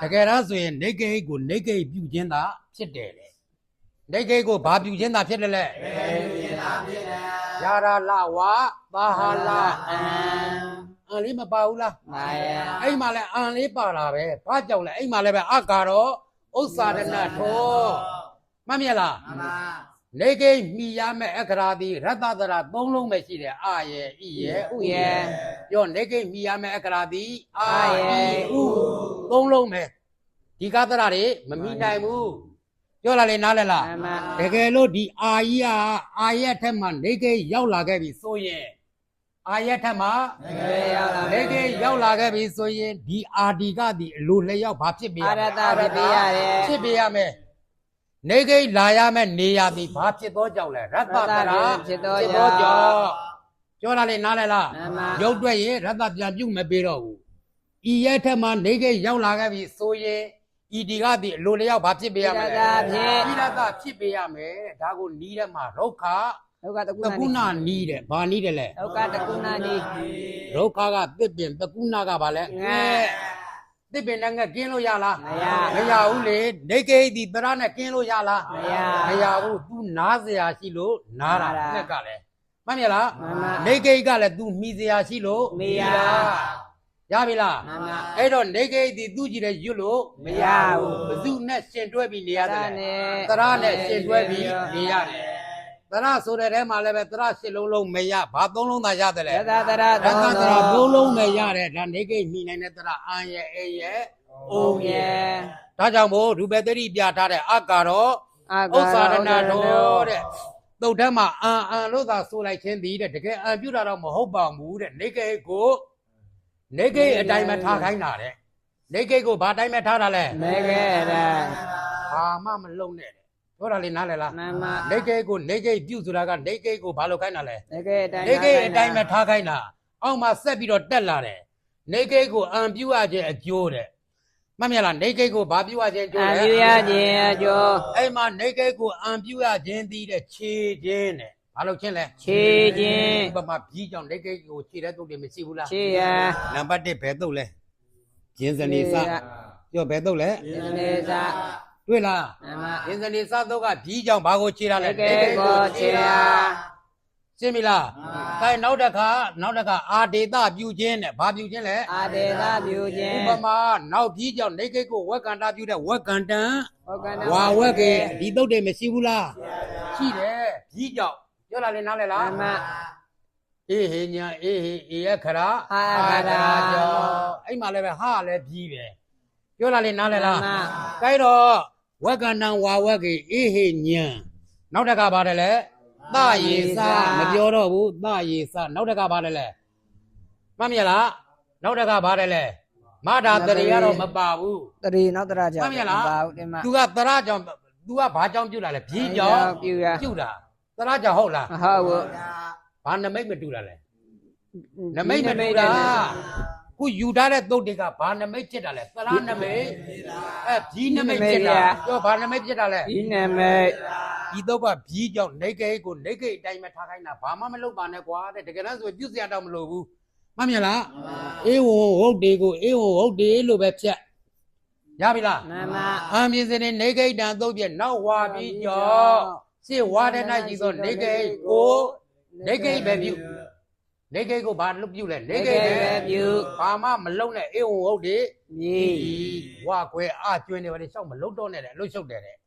တကယ်တော့ဆိုရင်နေဂိတ်ကိုနေဂိတ်ပြုခြင်းသာဖြစ်တယ်လေနေဂိတ်ကိုဘာပြုခြင်းသာဖြစ်တယ်လဲယာရာလဝါသာဟာလာအံလေးမပါဘူးလား မာယ အဲ့မှာလဲအံလေးပါတာပဲဘာကြောင့်လဲအဲ့မှာလဲပဲအကာရောဥစ္စာရဏထောမှတ်မြင်လားနေဂိတ်မိရမဲ့အခရာတိရတ္တတရာသုံးလုံးပဲရှိတယ်အာရဲ့ဣရဲ့ဥရဲ့ပြောနေဂိတ်မိရမဲ့အခရာတိအာရဲ့ဥသုံးလုံးပဲဒီကသရတွေမမိနိုင်ဘူးပြောလာလေနားလဲလား အမ တကယ်လို့ဒီအာကြီးကအာရဲ့ထက်မှနေဂိတ်ရောက်လာခဲ့ပြီဆိုရင်အာရဲ့ထက်မှ နေရောက်လာ နေဂိတ်ရောက်လာခဲ့ပြီဆိုရင်ဒီအာဒီကဒီအလိုလျောက်ဘာဖြစ်ပြရ အာ မ ရ လဲ တပြပြရတယ် ဖြစ်ပြရမယ်နေဂိတ်လာရမယ်နေရသည်ဘာဖြစ်သောကြောင့်လဲရတ္တတရာဖြစ်သောကြောင့်ပြောလာလေနားလဲလား အမ ရုပ်တွက်ရင်ရတ္တပြန်ပြုတ်မပေးတော့ဘူးဤရဲ့ထက်မှနေဂိတ်ရောက်လာခဲ့ပြီဆိုရင်ဤဒီကဒီအလိုလျောက်ဘာဖြစ်ပြရမလဲ ဣရတဖြစ် ဣရတဖြစ်ပြရမယ်ဒါကိုနီးတဲ့မှာဒုက္ခ ဒုက္ခတကု တ ဏ ကုဏ နိ နီးတယ်ဘာနီးတယ်လဲ ဒုက္ခတကုဏနိ ဒုက္ခကသစ်ပင်တကုဏကဘာလဲ ငဲ့ သစ်ပင်နဲ့ငှက်ကင်းလို့ရလား မရ မရဘူးလေနေဂိတ်ဒီတရနဲ့ကင်းလို့ရလား မရ မရဘူး तू နားเสียရှိလို့နားတာ နားတာ ငှက်ကလည်းမှတ်မြင်လား မှန်ပါ နေဂိတ်ကလည်း तू မိเสียရှိလို့ မိရ ဒ ရပြီလား မှန်ပါ အဲ့တော့နေကိဒီသူကြည့်တဲ့ရွတ်လို့မရဘူး မရဘူး ဘယ်သူနဲ့ရှင်တွဲပြီးနေရတယ် နဲ့ သရနဲ့ရှင်တွဲပြီးနေရတယ်သရဆိုတဲ့ထဲမှာလည်းပဲသရရှစ်လုံးလုံးမရဘာသုံးလုံးသာရတယ်လေ ယသတရ ဒါ သော ကသရသုံးလုံးပဲရတယ်ဒါနေကိမိနိုင်တဲ့သရအာရဲ့အေရဲ့အုံ ဩ ရဲ့ ယေ ဒါကြောင့်မို့ရူပသတိပြထားတဲ့အကာရော ဥစ္စာရဏတော်တဲ့သုတ်ထဲမှာအန်လို့သာဆိုလိုက်ခြင်းသည်တဲ့တကယ်အန်ပြုတာတော့မဟုတ်ပါဘူးတဲ့နေကိကိုနေကိအတိုင်းပဲထားခိုင်းတာတဲ့နေကိကိုဘာတိုင်းပဲထားတာလဲ မေကေရ ဘာမှမလုံနဲ့တဲ့ပြောတာလေးနားလည်လား မမ နေကိကိုနေကိပြုဆိုတာကနေကိကိုဘာလုပ်ခိုင်းတာလဲ မေကေအတိုင်း နေကိအတိုင်းပဲထားခိုင်းတာအောက်မှာဆက်ပြီးတော့တက်လာတယ်နေကိကိုအန်ပြုရခြင်းအကျိုးတဲ့မှတ်မြလားနေကိကိုဘာပြုရခြင်းအကျိုး အ လဲ ပြုရခြင်းအကျိုး အဲ့မှာနေကိကိုအံပြုရခြင်းသည်တဲ့ခြေခြင်းတဲ့ဘာလို့ခြင်းလဲ ခြေခြင်း ဥပမာပြီးကြောင့်နေကိကိုခြေတဲ့တုတ်တွေမရှိဘူးလား ခြေရ နံပါတ်1ဘယ်တုတ်လဲဂျင်းစနေစပြောဘယ်တုတ်လဲ ဒီနေစာ တွေ့လား မမ ဂျင်းစနေစတုတ်ကပြီးကြောင့်ဘာကိုခြေတာလဲ မေကေကိုခြေရ ရှင်းပြီလားအဲနောက်တစ်ခါအာဒေတာပြုခြင်းတဲ့ဘာပြုခြင်းလဲ အာဒေသပြုခြင်း ဥပမာနောက်ပြီးကြောင့်နေကိကိုဝက်ကန္တာပြုတဲ့ဝက်ကန္တံ ဟုတ်ကဲ့ ဝါဝက်ကေဒီတုတ်တွေမရှိဘူးလားရှိတယ်ပြီးကြောင့်ပြောလာလေနားလေလား မမ အေးဟေညာအေးဟေအေးရခရာ ဟာခရာ ကြောင့်အဲ့မှာလည်းပဲဟာလည်းပြီးပဲပြောလာလေနားလေလား မှန်ပါ ကြိုက်တော့ဝက်ကန္တံဝါဝက်ကေအေးဟေညာနောက်တစ်ခါပါတယ်လေသယေစမပြောတော့ဘူးသယေစနောက်တစ်ခါပါတယ်လေမှတ်မြလားနောက်တစ်ခါပါတယ်လေမတာတရေကတော့မပါဘူး တရီနောက်တရကြောင့် မှတ်မြလား ပါဦးတင်မ သူကသရကြောင့်သူကဘာကြောင့်ပြုတ်လာလဲပြီးကြောင့် ပြုရ ပြုတ်တာသရကြောင့်ဟုတ်လား ဟုတ်ဘူး ဘာနမိတ်မတူတာလဲနမိတ်မတူတာခုယူထားတဲ့သုတ်တွေကဘာနမိတ်ဖြစ်တာလဲသရနမိတ်ပြီးနမိတ်ဖြစ်တာပြောဘာနမိတ်ဖြစ်တာလဲ ဒီနမိတ် ဒီသုတ်ကပြီးကြောင့်နေကိကိုနေကိအတိုင်းပဲထားခိုင်းတာဘာမှမလုပ်ပါနဲ့ကွာတဲ့တကယ်တော့ဆိုပြုတ်စရာတော့မလိုဘူးမှတ်မြလားအေဝဟုတ်တေကိုအေဝဟုတ်တေလို့ပဲဖြတ်ရပြီလား မမ အံမြင်စနေနေကိတံသုတ်ပြနောက်ဝါပြီးကြောင့်ရှေ့ဝါဒနာကြီးသောနေကိကိုနေကိပဲပြုနေကိကိုဘာလုပ်ပြုလဲနေကိပဲပြုဘာမှမလုံးနဲ့အေဝဟုတ်တေ မြည် ဝါကွယ်အကျွင်းနေပါလေရှောက်မလုံးတော့နဲ့တဲ့အလို့ရှုပ်တယ်တဲ့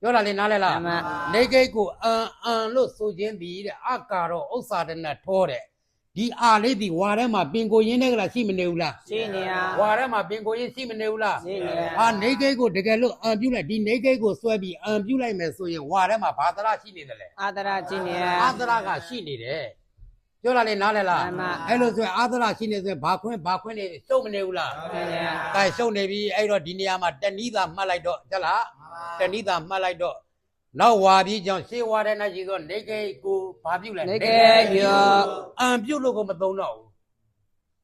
ပြောတာလေနားလဲလား မမ နေကိကိုအန်လို့ဆိုခြင်းသည်တဲ့အကာတော့ဥစ္စာတနထောတဲ့ဒီအာလေးဒီဝါထဲမှာပင်ကိုရင်းတဲ့ကလားရှိမနေဘူးလား ရှိနေရ ဝါထဲမှာပင်ကိုရင်းရှိမနေဘူးလား ရှိနေရ အာနေကိတ်ကိုတကယ်လို့အံပြုလိုက်ဒီနေကိတ်ကိုဆွဲပြီးအံပြုလိုက်မယ်ဆိုရင်ဝါထဲမှာဘာသရရှိနေတယ်လဲ အာတရရှိနေရ အာသရကရှိနေတယ်ပြောလာလေနားလဲလား မှန်ပါ အဲ့လိုဆိုရင်အာသရရှိနေဆိုရင်ဘာခွင့်နေရှုံမနေဘူးလား ရှိနေရ ဒါရှုံနေပြီအဲ့တော့ဒီနေရာမှာတဏိသာမှတ်လိုက်တော့ကြလားတဏိသာမှတ်လိုက်တော့နောက်ဝါပြီးကြောင့်ရှေးဝါတဲ့နဲ့ရှိသောနေကိတ်ကိုဘာပြုလဲ နေကေယော အံပြုလို့ကိုမသုံးတော့ဘူး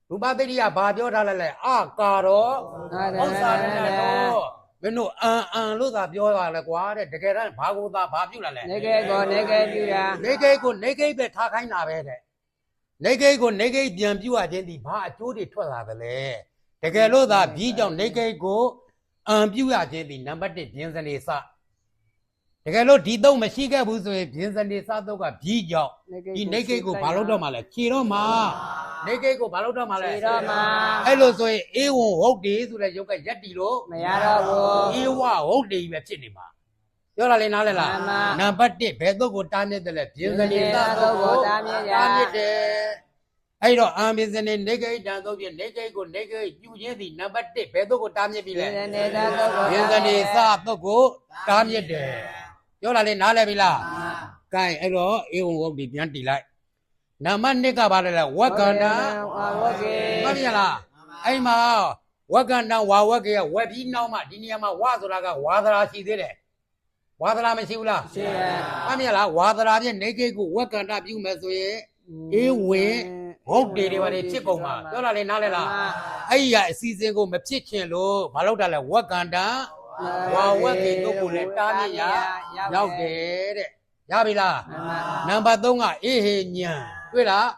ရူပသတိကဘာပြောထားလဲလဲအာကာရော ဥစ္စာရဏတော့မင်းတို့အန်လို့သာပြောတာလဲကွာတဲ့တကယ်တမ်းဘာကိုသာဘာပြုလာလဲ နေကေကိုနေကေပြုရ နေကိတ်ကိုနေကိတ်ပဲထားခိုင်းတာပဲတဲ့နေကိတ်ကိုနေကိတ်ပြန်ပြုရခြင်းဒီဘာအကျိုးတွေထွက်လာသလဲတကယ်လို့သာပြီးကြောင့်နေကိတ်ကိုအန်ပြုရခြင်းဒီနံပါတ်1ပြင်းစနေစတကယ်လို့ဒီသုံးမရှိခဲ့ဘူးဆိုရင်ပြင်းစနေစတော့ကပြီးကြောင့်ဒီနေကိတ်ကိုဘာလို့တော့မှလဲခြေတော့မှနေကိတ်ကိုဘာလို့တော့မှလဲ ခြေတော့မှ အဲ့လိုဆိုရင်အေဝံဟုတ်တယ်ဆိုတဲ့ရုပ်ကရက်တီလို့ မရတော့ဘူး အေဝဟုတ်တယ်ပဲဖြစ်နေမှာပြောလာလေနားလဲလား မှန်ပါ နံပါတ်1ဘယ်တော့ကိုတားမြစ်တယ်လဲပြင်းစနေသာတော့ကိုတားမြစ်တယ်အဲ့တော့အာမင်းစနေနေကိတံတော့ပြနေကိကိုနေကိပြုခြင်းဒီနံပါတ်1ဘယ်တော့ကိုတားမြစ်ပြီလဲ ဒီနေတာတော့ကို ပြင်းစနေသာတော့ကိုတားမြစ်တယ်ပြောလာလေနားလဲပြီလားကဲအဲ့တော့အေဝံဟုတ်တယ်ပြန်တီလိုက်နံပါတ်2ကဘာလဲလဲဝက်ကန္တာ ဝကေ မှတ်ရလားအဲ့မှာဝက်ကန္တဝါဝက်ကရဝက်ပြီးနောက်မှဒီနေရာမှာဝဆိုတာကဝါသရာရှိသေးတယ်ဝါသရာမရှိဘူးလား ရှိရ မှတ်ရလားဝါသရာဖြင့်နေကိတ်ကိုဝက်ကန္တပြုမယ်ဆိုရင်အေးဝင်ဟုတ်တယ်တွေပါလေဖြစ်ကုန်မှာပြောတာလေနားလဲလားအဲ့ဒီကအစီအစဉ်ကိုမဖြစ်ချင်လို့မလုပ်တာလဲဝက်ကန္တဝါဝက်ကေတို့ကိုလည်းတားမြစ်ရရောက်တယ်တဲ့ရပြီလားနံပါတ်3ကအေးဟေညံတွေ့လား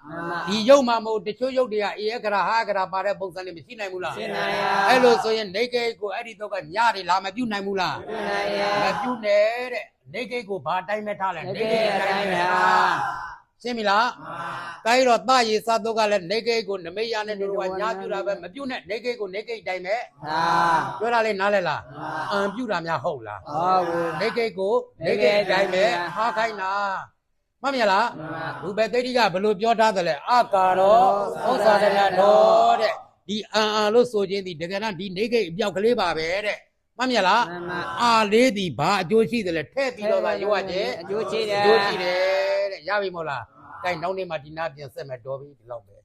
ဒီရုပ်မှာမဟုတ်တချို့ရုပ်တွေကအေးခရာဟာခရာပါတဲ့ပုံစံလေးမရှိနိုင်ဘူးလား ရှိနေရ အဲ့လိုဆိုရင်နေကိတ်ကိုအဲ့ဒီတော့ကညတွေလာမပြုတ်နိုင်ဘူးလား ရှိနေရ မပြုတ်နဲ့တဲ့နေကိတ်ကိုဘာတိုင်းမဲ့ထားလဲ နေကိတ်အတိုင်းပဲထား ရှင်းပြီလားကိုင်းတော့တရေစားတော့ကလည်းနေကိတ်ကိုနမိတ်ရနဲ့တို့ကညာပြူတာပဲမပြုတ်နဲ့နေကိတ်ကိုနေကိတ်တိုင်းပဲ သာ ပြောတာလေနားလဲလားအံပြူတာများဟုတ်လား ဟုတ်ဘူး နေကိတ်ကိုနေကိတ်တိုင်းပဲဟာခိုင်းတာမှတ်မြလားလူပဲသိတိကဘယ်လိုပြောထားသလဲအကာရောဥစ္စာတရတော်တဲ့ဒီအံလို့ဆိုခြင်းဒီတကယ်တော့ဒီနေကိတ်အပြောက်ကလေးပါပဲတဲ့မှတ်မြလား မှန်ပါ အာလေးဒီဘာအကျိုးရှိသလဲထဲ့ပြီးတော့သာရွတ်ခြင်း အကျိုးရှိတယ် အကျိုးရှိတယ်တဲ့ရပြီမို့လားအဲနောက်နေ့မှဒီနာပြန်ဆက်မယ်တော်ပြီဒီလောက်ပဲ